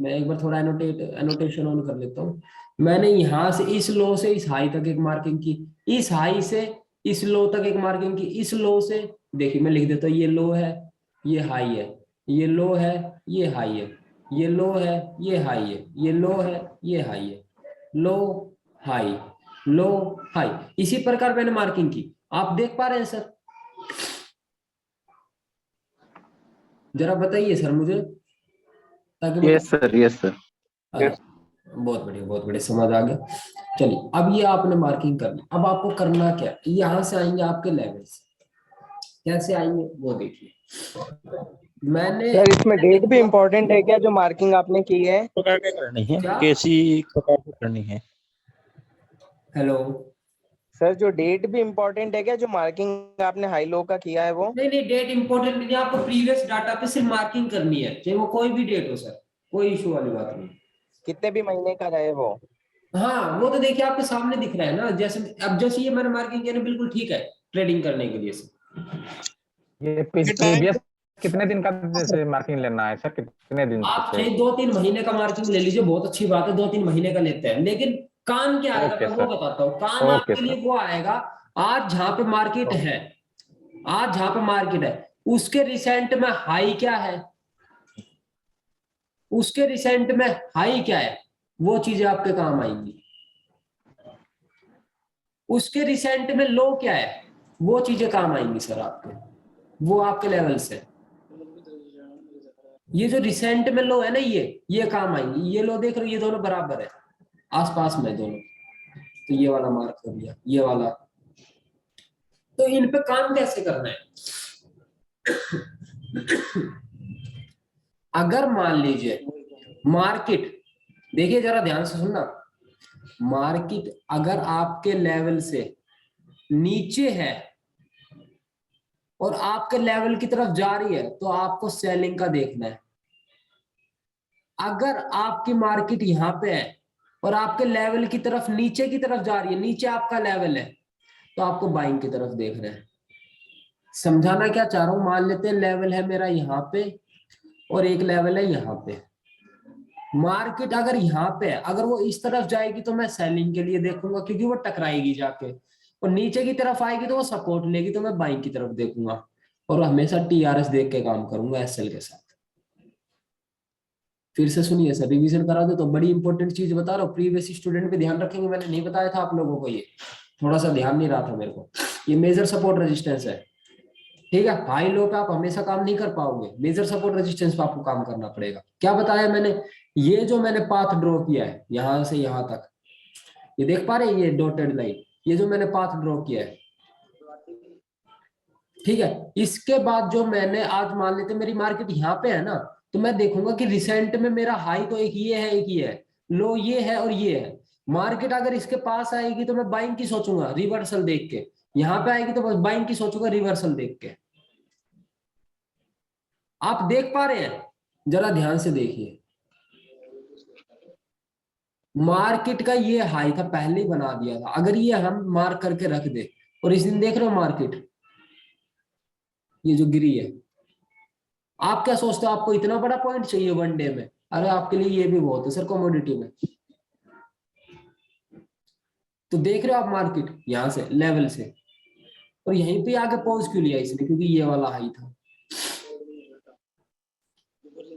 Speaker 1: मैं एक बार थोड़ा एनोटेशन ऑन कर लेता हूँ। मैंने यहां से इस लो से इस हाई तक एक मार्किंग की, इस हाई से इस लो तक एक मार्किंग की, इस लो से, देखिए मैं लिख देता हूँ, ये लो है, ये हाई है, ये लो है, ये हाई है, ये लो है, ये हाई है, ये लो है, ये हाई है, लो हाई, लो हाई, इसी प्रकार मैंने मार्किंग की। आप देख पा रहे हैं सर? जरा बताइए सर मुझे, ताकि मैं,
Speaker 3: यस सर, यस सर।
Speaker 1: बहुत बढ़िया बहुत बढ़िया, समझ आ गया। चलिए अब ये आपने मार्किंग कर ली, अब आपको करना क्या है, यहाँ से आएंगे आपके लेवल्स, कैसे आएंगे वो देखिए। मैंने
Speaker 9: सर इसमें डेट भी इम्पोर्टेंट है क्या, जो मार्किंग आपने की है?
Speaker 2: प्रकार की करनी है,
Speaker 1: क्या?
Speaker 2: कैसी प्रकार की करनी है?
Speaker 1: हेलो,
Speaker 9: सर जो डेट भी इम्पोर्टेंट है क्या, जो मार्किंग आपने हाई लो का किया है वो?
Speaker 1: नहीं नहीं डेट इंपॉर्टेंट नहीं है, आपको प्रीवियस डाटा पे सिर्फ मार्किंग करनी है, चाहे वो कोई भी डेट हो सर, कोई इशू वाली बात नहीं।
Speaker 9: कितने भी महीने का रहे वो?
Speaker 1: हाँ वो तो देखिए आपके सामने दिख रहा है ना, जैसे अब जैसे ये मैंने मार्किंग किया ना, बिल्कुल ठीक है ट्रेडिंग करने के लिए सर।
Speaker 5: ये
Speaker 6: टाइम
Speaker 5: प्रीवियस कितने दिन का जैसे मार्किंग लेना है सर, कितने दिन
Speaker 1: आप
Speaker 5: से?
Speaker 1: चाहे 2-3 महीने का मार्किंग ले लीजिए, बहुत अच्छी बात है, 2-3 महीने का लेते हैं, लेकिन काम क्या आएगा
Speaker 5: ओके
Speaker 1: मैं वो
Speaker 5: सर,
Speaker 1: बताता हूँ। काम
Speaker 5: ओके
Speaker 1: आपके लिए
Speaker 5: सर,
Speaker 1: वो आएगा, आज जहां पे मार्केट है, आज जहां पे मार्केट है उसके रिसेंट में हाई क्या है, उसके रिसेंट में हाई क्या है, वो चीजें आपके काम आएंगी। उसके रिसेंट में लो क्या है, वो चीजें काम आएंगी सर आपके, वो आपके लेवल से। ये जो रिसेंट में लो है ना, ये काम आएंगी। ये लो देख रहे हो, ये दोनों बराबर है, आसपास में दोनों, तो ये वाला मार्क कर दिया, ये वाला। तो इन पे काम कैसे करना है? अगर मान लीजिए मार्केट, देखिए जरा ध्यान से सुनना, मार्केट अगर आपके लेवल से नीचे है और आपके लेवल की तरफ जा रही है, तो आपको सेलिंग का देखना है। अगर आपकी मार्केट यहाँ पे है और आपके लेवल की तरफ नीचे की तरफ जा रही है, नीचे आपका लेवल है, तो आपको बाइंग की तरफ देखना है। समझाना क्या चाह रहा हूं, मान लेते हैं लेवल है मेरा यहाँ पे और एक लेवल है यहाँ पे। मार्केट अगर यहाँ पे है, अगर वो इस तरफ जाएगी तो मैं सेलिंग के लिए देखूंगा, क्योंकि वो टकराएगी जाके, और नीचे की तरफ आएगी तो वो सपोर्ट लेगी, तो मैं बाइंग की तरफ देखूंगा, और हमेशा टीआरएस देख के काम करूंगा एसएल के साथ। फिर से सुनिए सर, रिवीजन करा दो, तो बड़ी इंपॉर्टेंट चीज बता रहा हूँ, प्रीवियस स्टूडेंट पे ध्यान रखेंगे, मैंने नहीं बताया था आप लोगों को, ये थोड़ा सा ध्यान नहीं रहा था मेरे को। ये मेजर सपोर्ट रेजिस्टेंस है, ठीक है। हाई लो पे आप हमेशा काम नहीं कर पाओगे, मेजर सपोर्ट रेजिस्टेंस पे आपको काम करना पड़ेगा। क्या बताया मैंने, ये जो मैंने पाथ ड्रॉ किया है यहां से यहां तक, ये देख पा रहे हैं, ये डॉटेड लाइन, ये जो मैंने पाथ ड्रॉ किया है, ठीक है। इसके बाद जो मैंने आज मान लेते मेरी मार्केट यहाँ पे है ना, तो मैं देखूंगा कि रिसेंट में मेरा हाई तो एक ये है, एक ये है, लो ये है और ये है। मार्केट अगर इसके पास आएगी तो मैं बाइंग की सोचूंगा रिवर्सल देख के, यहाँ पे आएगी तो बस बाइंग की सोचूंगा रिवर्सल देख के। आप देख पा रहे हैं, जरा ध्यान से देखिए, मार्केट का ये हाई था, पहले ही बना दिया था, अगर ये हम मार्क करके रख दे, और इस दिन देख रहे हो मार्केट ये जो गिरी है, आप क्या सोचते हो आपको इतना बड़ा पॉइंट चाहिए वन डे में? अरे आपके लिए ये भी बहुत है सर कमोडिटी में। तो देख रहे हो आप मार्केट यहां से लेवल से, और यहीं पे आगे पॉज क्यों लिया इसने, क्योंकि ये वाला हाई था।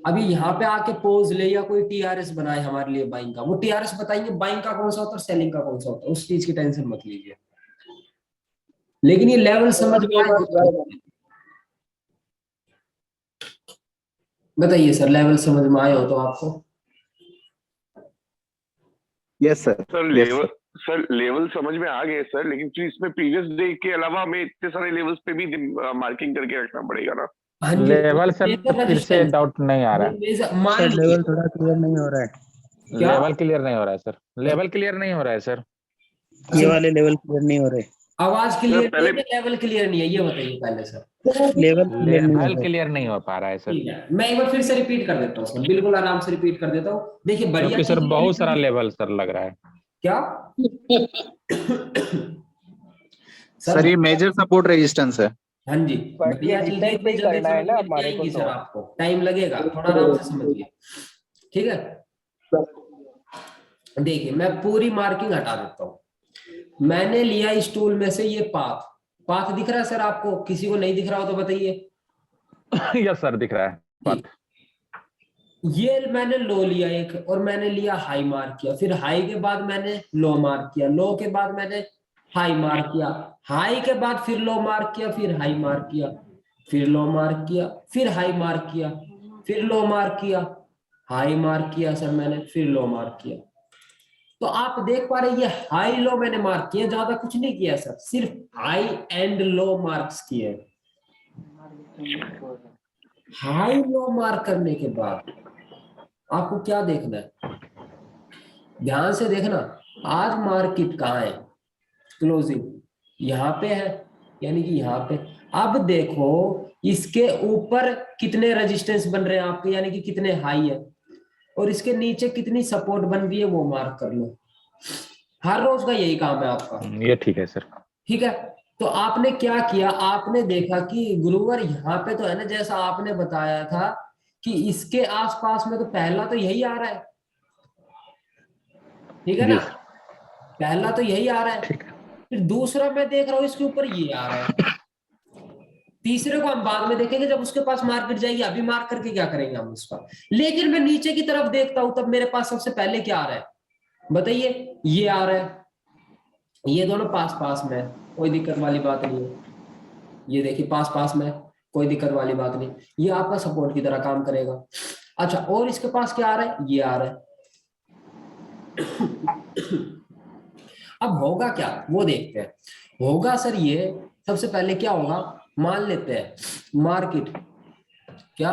Speaker 1: अभी यहाँ पे आके पोज ले या कोई टीआरएस बनाए हमारे लिए बाइंग का, वो टीआरएस बताएंगे बाइंग का कौन सा होता है और सेलिंग का कौन सा होता है, उस चीज की टेंशन मत लीजिए, लेकिन ये लेवल समझ में आए। बताइए सर, लेवल समझ में आए हो तो आपको?
Speaker 3: Yes sir,
Speaker 7: sir
Speaker 3: yes
Speaker 7: level,
Speaker 3: sir.
Speaker 7: Sir level समझ में आ गए सर, लेकिन फिर इसमें प्रीवियस डे के अलावा हमें इतने सारे लेवल्स पे भी मार्किंग करके रखना पड़ेगा ना।
Speaker 1: हाँ जी,
Speaker 5: लेवल सर
Speaker 1: मेजर
Speaker 5: फिर से
Speaker 1: रेजिस्टेंस,
Speaker 5: डाउट नहीं आ रहा
Speaker 1: मान
Speaker 8: सर
Speaker 1: लीजिए
Speaker 8: लेवल थोड़ा क्लियर नहीं हो रहा है,
Speaker 5: है।
Speaker 1: क्या,
Speaker 5: लेवल क्लियर नहीं हो रहा है सर, लेवल क्लियर नहीं हो रहा है सर।
Speaker 8: ये
Speaker 1: अच्छा
Speaker 8: वाले लेवल क्लियर नहीं हो रहे,
Speaker 1: आवाज क्लियर नहीं है कि लेवल क्लियर नहीं है, ये बताइए पहले सर।
Speaker 8: लेवल क्लियर नहीं हो
Speaker 5: लेवल
Speaker 8: रहा।
Speaker 5: क्लियर नहीं हो पा रहा है सर,
Speaker 1: ठीक है, मैं एक बार फिर से रिपीट कर देता हूँ सर, बिल्कुल आराम से रिपीट कर देता हूँ। देखिए बढ़िया
Speaker 5: क्योंकि सर
Speaker 1: चीज ये
Speaker 5: बहुत
Speaker 1: लिखी
Speaker 5: सारा
Speaker 1: हुई-
Speaker 5: लेवल सर लग रहा है।
Speaker 1: क्या
Speaker 3: सर
Speaker 1: सर,
Speaker 3: ये मेजर सपोर्ट रेजिस्टेंस है।
Speaker 1: हाँ जी,
Speaker 9: बट ये
Speaker 1: बढ़िया चीजें
Speaker 9: डिटेक्ट
Speaker 1: इतनी
Speaker 9: भी
Speaker 1: जल्दी
Speaker 9: करना है
Speaker 1: समझ
Speaker 9: ना
Speaker 1: में नहीं
Speaker 9: हमारे को,
Speaker 1: आएंगी
Speaker 9: तो
Speaker 1: सर, आपको टाइम लगेगा, थोड़ा आराम से समझिए। ठीक है, देखिए मैं पूरी मार्किंग हटा देता हूँ। मैंने लिया इस टूल में से ये पाथ, पाथ दिख रहा है सर आपको, किसी को नहीं दिख रहा हो तो बताइए।
Speaker 5: यस सर दिख रहा है बात।
Speaker 1: ठीक, ये मैंने लो लिया एक, और मैंने लिया हाई मार्क किया, फिर हाई के बाद मैंने लो मार्क किया, लो के बाद मैंने हाई मार्क किया, हाई के बाद फिर लो मार्क किया, फिर हाई मार्क किया, फिर लो मार्क किया, फिर हाई मार्क किया, फिर लो मार्क किया, हाई मार्क किया सर मैंने, फिर लो मार्क किया। तो आप देख पा रहे हैं ये हाई लो मैंने मार्क किया, ज्यादा कुछ नहीं किया सर, सिर्फ हाई एंड लो मार्क्स किए। हाई लो मार्क करने के बाद आपको क्या देखना है, ध्यान से देखना, आज मार्केट कहाँ है, क्लोजिंग यहाँ पे है, यानी कि यहाँ पे। अब देखो इसके ऊपर कितने रेजिस्टेंस बन रहे हैं आपके, यानी कि कितने हाई है, और इसके नीचे कितनी सपोर्ट बन रही है वो मार्क कर लो। हर रोज का यही काम है आपका।
Speaker 5: ये ठीक है सर।
Speaker 1: ठीक है, तो आपने क्या किया, आपने देखा कि गुरुवर यहाँ पे तो है ना, जैसा आपने बताया था कि इसके आसपास में तो पहला तो यही आ रहा है, ठीक है
Speaker 5: जी
Speaker 1: ना,
Speaker 5: सर
Speaker 1: पहला तो यही आ रहा है,
Speaker 5: ठीक है।
Speaker 1: फिर दूसरा मैं देख रहा हूँ इसके ऊपर ये आ रहा है, तीसरे को हम बाद में देखेंगे जब उसके पास मार्केट जाएगी, अभी मार्क करके क्या करेंगे हम उसका। लेकिन मैं नीचे की तरफ देखता हूं तब मेरे पास सबसे पहले क्या आ रहा है, बताइए, ये आ रहा है, ये दोनों पास पास में है, कोई दिक्कत वाली बात नहीं है, ये देखिए पास पास में है, कोई दिक्कत वाली बात नहीं, ये आपका सपोर्ट की तरह काम करेगा। अच्छा, और इसके पास क्या आ रहा है, ये आ रहा है। अब होगा क्या वो देखते हैं, होगा सर ये, सबसे पहले क्या होगा, मान लेते हैं मार्केट क्या,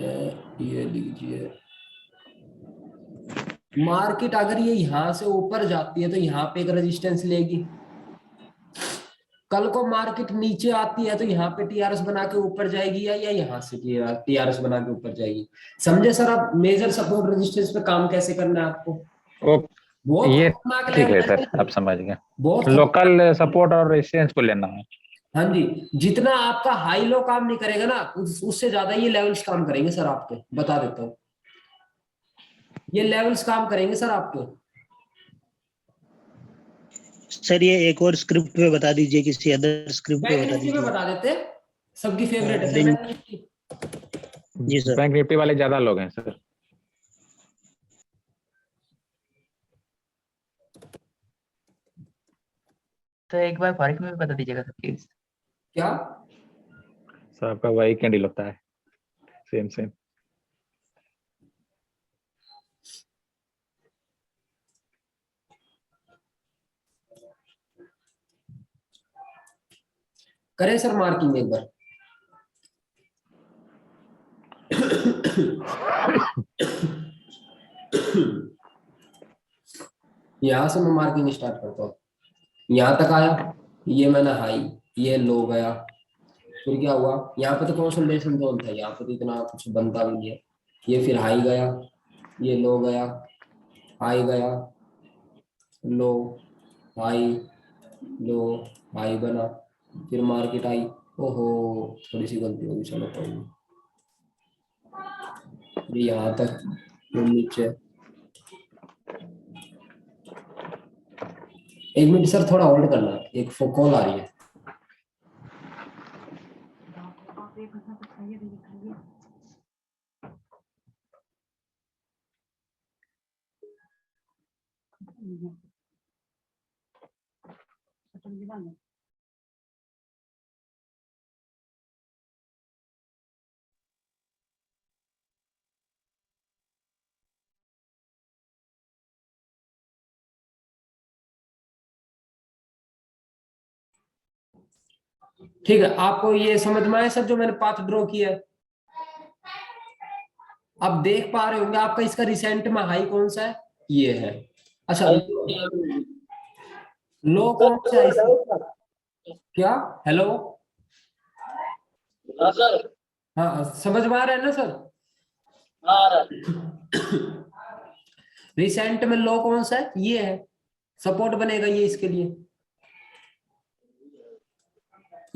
Speaker 1: ये लीजिए, मार्केट अगर ये यहां से ऊपर जाती है तो यहाँ पे एक रेजिस्टेंस लेगी, कल को मार्केट नीचे आती है तो यहाँ पे टीआरएस बना के ऊपर जाएगी, या यहाँ से टीआरएस बना के ऊपर जाएगी। समझे सर आप मेजर सपोर्ट रेजिस्टेंस पे काम कैसे करना है आपको,
Speaker 5: ओ
Speaker 1: बहुत
Speaker 5: ये
Speaker 1: खतरनाक
Speaker 5: ठीक है
Speaker 1: लेवल
Speaker 5: सर,
Speaker 1: है,
Speaker 5: आप समझ गए।
Speaker 1: बहुत खतरनाक।
Speaker 5: लोकल सपोर्ट और रेजिस्टेंस को लेना है।
Speaker 1: हाँ जी, जितना आपका हाई लो काम नहीं करेगा ना, उससे ज्यादा ये लेवल्स काम करेंगे सर आपके, बता देता हूँ, ये लेवल्स काम करेंगे सर आपके।
Speaker 8: सर ये एक और स्क्रिप्ट पे बता दीजिए, किसी अदर स्क्रिप्ट पे
Speaker 1: बैंक
Speaker 8: बता
Speaker 1: निफ्टी में
Speaker 8: दीजिए।
Speaker 1: बता देते हैं, सबकी फेवरेट है सर
Speaker 8: बैंक,
Speaker 1: बैंक निफ्टी।
Speaker 8: जी सर।
Speaker 5: बैंक निफ्टी वाले ज्यादा लोग हैं सर।
Speaker 10: तो एक बार फॉरेक्स में भी बता दीजिएगा सर प्लीज।
Speaker 1: क्या,
Speaker 5: सर आपका वही कैंडल होता है, सेम सेम।
Speaker 1: करें सर मार्किंग एक बार। यहां से मैं मार्किंग स्टार्ट करता हूँ, यहाँ तक आया, ये मैंने हाई, ये लो गया, फिर क्या हुआ, यहाँ पे तो कंसोलिडेशन जोन था, यहाँ पे तो इतना कुछ बनता भी नहीं है, ये फिर हाई गया, ये लो गया, हाई गया, लो, हाई, लो, हाई बना, फिर मार्केट आई, ओहो थोड़ी सी गलती होगी, चलो कोई नहीं, ये यहाँ तक, फिर नीचे। एक मिनट सर, थोड़ा होल्ड करना, एक कॉल आ रही है। ठीक है, आपको ये समझ में आया सर जो मैंने पाथ ड्रॉ किया है? आप देख पा रहे होंगे आपका इसका रिसेंट में हाई कौन सा है, ये है। अच्छा, लो कौन सा है इसका? क्या, हेलो, हाँ समझ में आ रहा है ना सर? रिसेंट में लो कौन सा है, ये है, सपोर्ट बनेगा ये इसके लिए,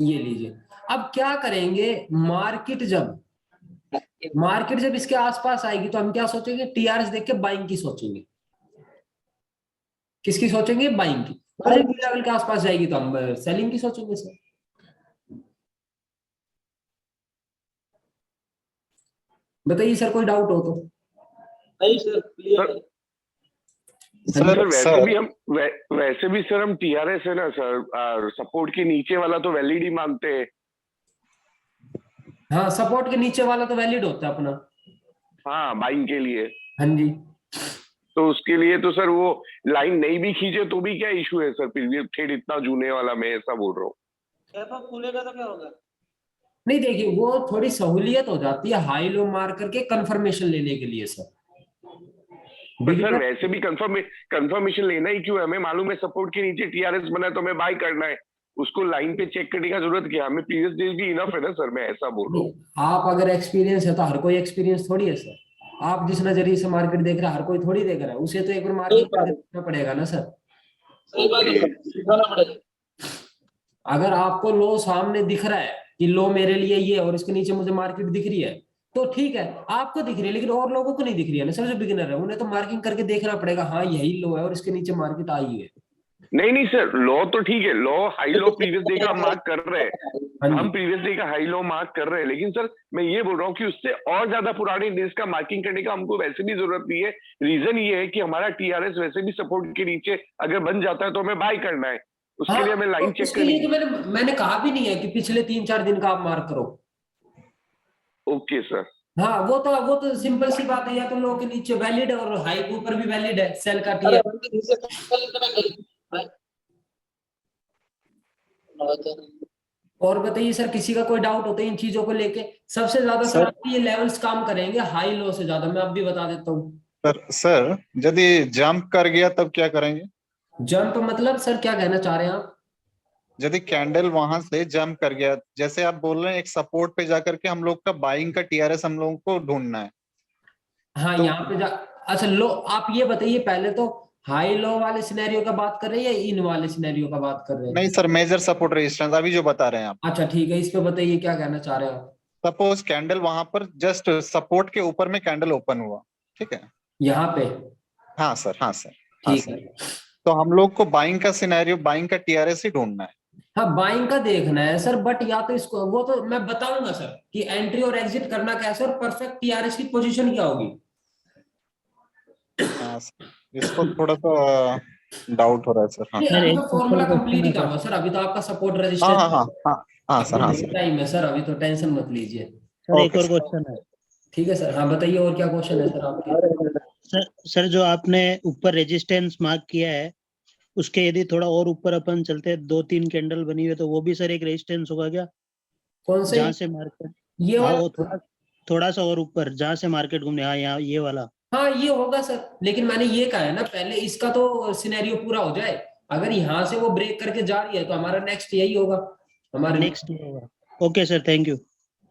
Speaker 1: ये लीजिए। अब क्या करेंगे, मार्केट जब इसके आसपास आएगी तो हम क्या सोचेंगे, टीआरएस देख के बाइंग की सोचेंगे। किसकी सोचेंगे, बाइंग की। और जब लेवल के आसपास जाएगी तो हम सेलिंग की सोचेंगे सर। बताइए सर, कोई डाउट हो तो?
Speaker 7: नहीं सर, वैसे भी सर हम टीआरएस है ना सर, सपोर्ट के नीचे वाला तो वैलिड ही मानते हैं।
Speaker 1: हाँ, सपोर्ट के नीचे वाला तो वैलिड होता है अपना।
Speaker 7: हाँ, बाइंग के लिए।
Speaker 1: हाँ जी।
Speaker 7: तो उसके लिए तो सर वो लाइन नहीं भी खींचे तो भी क्या इशू है सर, प्रीवियस ट्रेड इतना जूने वाला, मैं ऐसा बोल रहा हूँ।
Speaker 6: खुलेगा तो क्या होगा?
Speaker 1: नहीं देखिए, वो थोड़ी सहूलियत हो जाती है हाई लो मार करके कंफर्मेशन लेने के लिए सर।
Speaker 7: पर सर वैसे भी कंफर्मेशन लेना ही क्यों है, हमें मालूम है सपोर्ट के नीचे टीआरएस बना है तो हमें बाय करना है, उसको लाइन पे चेक करने का जरूरत क्या, हमें प्रीवियस डेज भी इनफ है ना सर, मैं ऐसा बोल रहा हूँ।
Speaker 1: आप अगर एक्सपीरियंस है तो हर कोई एक्सपीरियंस थोड़ी है सर। आप जिस नजरिए से मार्केट देख रहे हैं हर कोई थोड़ी देख रहा है, उसे तो एक बार मार्केट देखना पड़ेगा ना सर।
Speaker 6: सही बात है।
Speaker 1: अगर आपको लो सामने दिख रहा है कि लो मेरे लिए ये और इसके नीचे मुझे मार्केट दिख रही है तो ठीक है, आपको दिख रही है, लेकिन और लोगों को नहीं दिख रही है ना सर। जो बिगिनर है उन्हें तो मार्किंग करके देखना पड़ेगा, हाँ यही लो है और इसके नीचे मार्केट आई है।
Speaker 7: नहीं सर, लो तो ठीक है, लो हाई लो प्रीवियस डे का मार्क कर रहे हैं, हम प्रीवियस डे का हाई लो मार्क कर रहे हैं, लेकिन सर मैं ये बोल रहा हूँ कि उससे और ज्यादा पुराने डेज का मार्किंग करने का हमको वैसे भी जरूरत नहीं है। रीजन ये है कि हमारा टीआरएस वैसे भी सपोर्ट के नीचे अगर बन जाता है तो हमें बाय करना है, उसके लिए हमें लाइन चेक करनी है।
Speaker 1: तो मैंने कहा भी नहीं है कि पिछले 3-4 दिन का आप मार्क करो।
Speaker 7: Okay sir.
Speaker 1: हाँ, वो तो सिंपल सी बात है, या तो लो के नीचे वैलिड है और हाई के ऊपर भी वैलिड है सेल का टीआरएस। और बताइए सर, किसी का कोई डाउट होता है इन चीजों को लेके? सबसे ज्यादा सर आपके ये लेवल्स काम करेंगे हाई लो से ज्यादा, मैं अब भी बता देता हूँ।
Speaker 3: सर यदि जंप कर गया तब क्या करेंगे?
Speaker 1: जंप मतलब सर क्या कहना चाह रहे हैं आप?
Speaker 3: यदि कैंडल वहां से जंप कर गया, जैसे आप बोल रहे हैं एक सपोर्ट पे जाकर के हम लोग का बाइंग का टीआरएस हम लोगों को ढूंढना है।
Speaker 1: हाँ,
Speaker 3: तो
Speaker 1: यहाँ पे अच्छा लो, आप ये बताइए पहले तो हाई लो वाले सिनेरियो का बात कर रहे हैं या इन वाले सिनेरियो का बात कर रहे हैं?
Speaker 3: नहीं सर, मेजर सपोर्ट रेजिस्टेंस अभी जो बता रहे हैं आप।
Speaker 1: अच्छा ठीक है, इस पे बताइए क्या कहना चाह रहे हैं आप?
Speaker 3: सपोज कैंडल वहां पर जस्ट सपोर्ट के ऊपर में कैंडल ओपन हुआ, ठीक है,
Speaker 1: यहाँ पे?
Speaker 3: हाँ सर, हाँ सर, हाँ
Speaker 1: ठीक
Speaker 3: सर।
Speaker 1: है,
Speaker 3: तो हम लोग को बाइंग का सिनेरियो, बाइंग का टीआरएस ही ढूंढना है।
Speaker 1: हाँ बाइंग का देखना है सर, बट या तो इसको वो तो मैं बताऊंगा सर कि एंट्री और एग्जिट करना कैसे और परफेक्ट टीआरएस की पोजीशन क्या होगी।
Speaker 3: हाँ सर, इसको थोड़ा सा डाउट हो रहा है सर। हाँ
Speaker 1: अभी तो फॉर्मूला कंप्लीट ही करा हुआ सर, अभी तो आपका सपोर्ट
Speaker 3: हाँ
Speaker 1: रेजिस्टेंस
Speaker 3: हाँ हाँ हाँ हाँ सर, हाँ सर,
Speaker 1: टाइम है सर, अभी तो टेंशन मत लीजिए।
Speaker 2: सर एक
Speaker 3: ओके
Speaker 2: और
Speaker 3: सर।
Speaker 2: क्वेश्चन है।
Speaker 1: ठीक है सर, हाँ बताइए और क्या क्वेश्चन है सर आपके?
Speaker 2: सर जो आपने ऊपर रेजिस्टेंस मार्क किया है उसके यदि थोड़ा और ऊपर अपन चलते हैं, 2-3 कैंडल बनी हुई है, तो वो भी सर एक रेजिस्टेंस होगा क्या?
Speaker 1: कौन से?
Speaker 2: जहाँ से मार्केट,
Speaker 1: ये
Speaker 2: हाँ
Speaker 1: वाला?
Speaker 2: वो थोड़ा सा और ऊपर जहाँ से मार्केट घूमने, हाँ यहाँ ये वाला।
Speaker 1: हाँ ये होगा सर, लेकिन मैंने ये कहा है ना पहले इसका तो सिनेरियो पूरा हो जाए। अगर यहाँ से वो ब्रेक करके जा रही है तो हमारा नेक्स्ट यही होगा, हमारे
Speaker 2: नेक्स्ट ये होगा। Okay sir, thank you.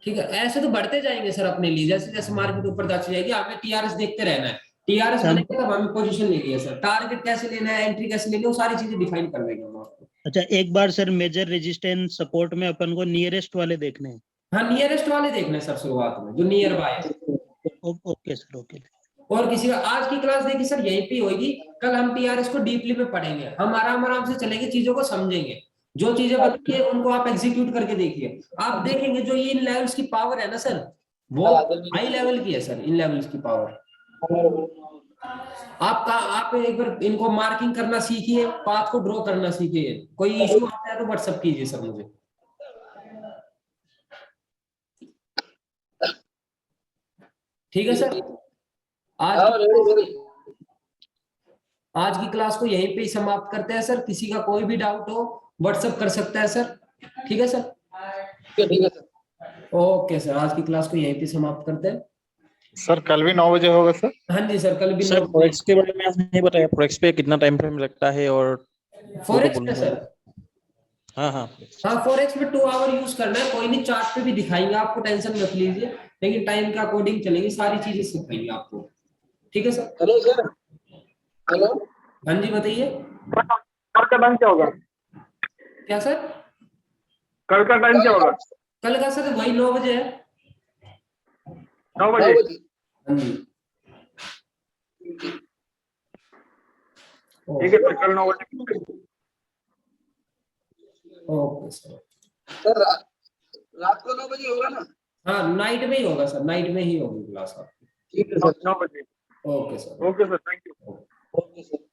Speaker 1: ठीक है, ऐसे तो बढ़ते जाएंगे सर अपने लिए, जैसे जैसे मार्केट ऊपर जाती जाएगी हमें टीआरएस देखते रहना है। टीआरएस बनेगा तब हमें पोजीशन लेनी है सर, टारगेट कैसे लेना है, एंट्री कैसे लेनी है, वो सारी चीजें डिफाइन कर देंगे हम आपको।
Speaker 2: अच्छा एक बार सर मेजर रेजिस्टेंस सपोर्ट में अपन को नियरेस्ट वाले देखने हैं।
Speaker 1: हाँ नियरेस्ट वाले देखना है सर शुरुआत में, जो नियर बाय है।
Speaker 2: Okay sir, okay.
Speaker 1: और किसी का आज की क्लास देखिए सर यहीं पे होगी, कल हम टीआरएस को डीपली में पढ़ेंगे, हम आराम आराम से चलेंगे, चीजों को समझेंगे, जो चीजें बताइए उनको आप एग्जीक्यूट करके देखिए, आप देखेंगे जो ये इन लेवल्स की पावर है ना सर, वो हाई लेवल की है सर, इन लेवल्स की पावर। आप एक बार इनको मार्किंग करना सीखिए, पाथ को ड्रॉ करना सीखिए, कोई इशू आता है तो व्हाट्सएप कीजिए सर मुझे। ठीक है सर, आज की क्लास को यहीं पे ही समाप्त करते हैं सर, किसी का कोई भी डाउट हो व्हाट्सएप कर सकता है सर। ठीक है सर। ठीक है सर। ओके सर, आज की क्लास को यहीं पे समाप्त करते हैं।
Speaker 3: सर कल भी 9 बजे होगा सर?
Speaker 1: हाँ जी सर, कल भी
Speaker 2: सर फॉरेक्स के बारे में आज नहीं बताया, फॉरेक्स पे कितना टाइम फ्रेम लगता है और
Speaker 1: फॉरेक्स पे सर।
Speaker 2: हाँ हाँ
Speaker 1: हाँ, फॉरेक्स में 2 आवर यूज करना है, कोई नहीं, चार्ट पे भी दिखाएंगे आपको, टेंशन मत लीजिए, लेकिन टाइम के अकॉर्डिंग चलेंगे, सारी चीजें सिखाएंगे आपको। ठीक है सर।
Speaker 6: हेलो सर, हेलो,
Speaker 1: हाँ जी बताइए।
Speaker 6: कल का टाइम क्या होगा?
Speaker 1: क्या सर?
Speaker 6: कल का टाइम क्या होगा?
Speaker 1: कल का सर वही 9 बजे है।
Speaker 6: 9 बजे।
Speaker 1: हाँ जी।
Speaker 6: ठीक है सर, कल 9 बजे।
Speaker 1: Okay sir.
Speaker 6: सर रात को 9 बजे होगा ना?
Speaker 1: हाँ, नाइट में ही होगा सर, नाइट में ही होगी क्लास आपकी।
Speaker 6: ठीक है सर, 9 बजे।
Speaker 1: Okay sir.
Speaker 6: Okay sir, thank you.
Speaker 1: Okay sir.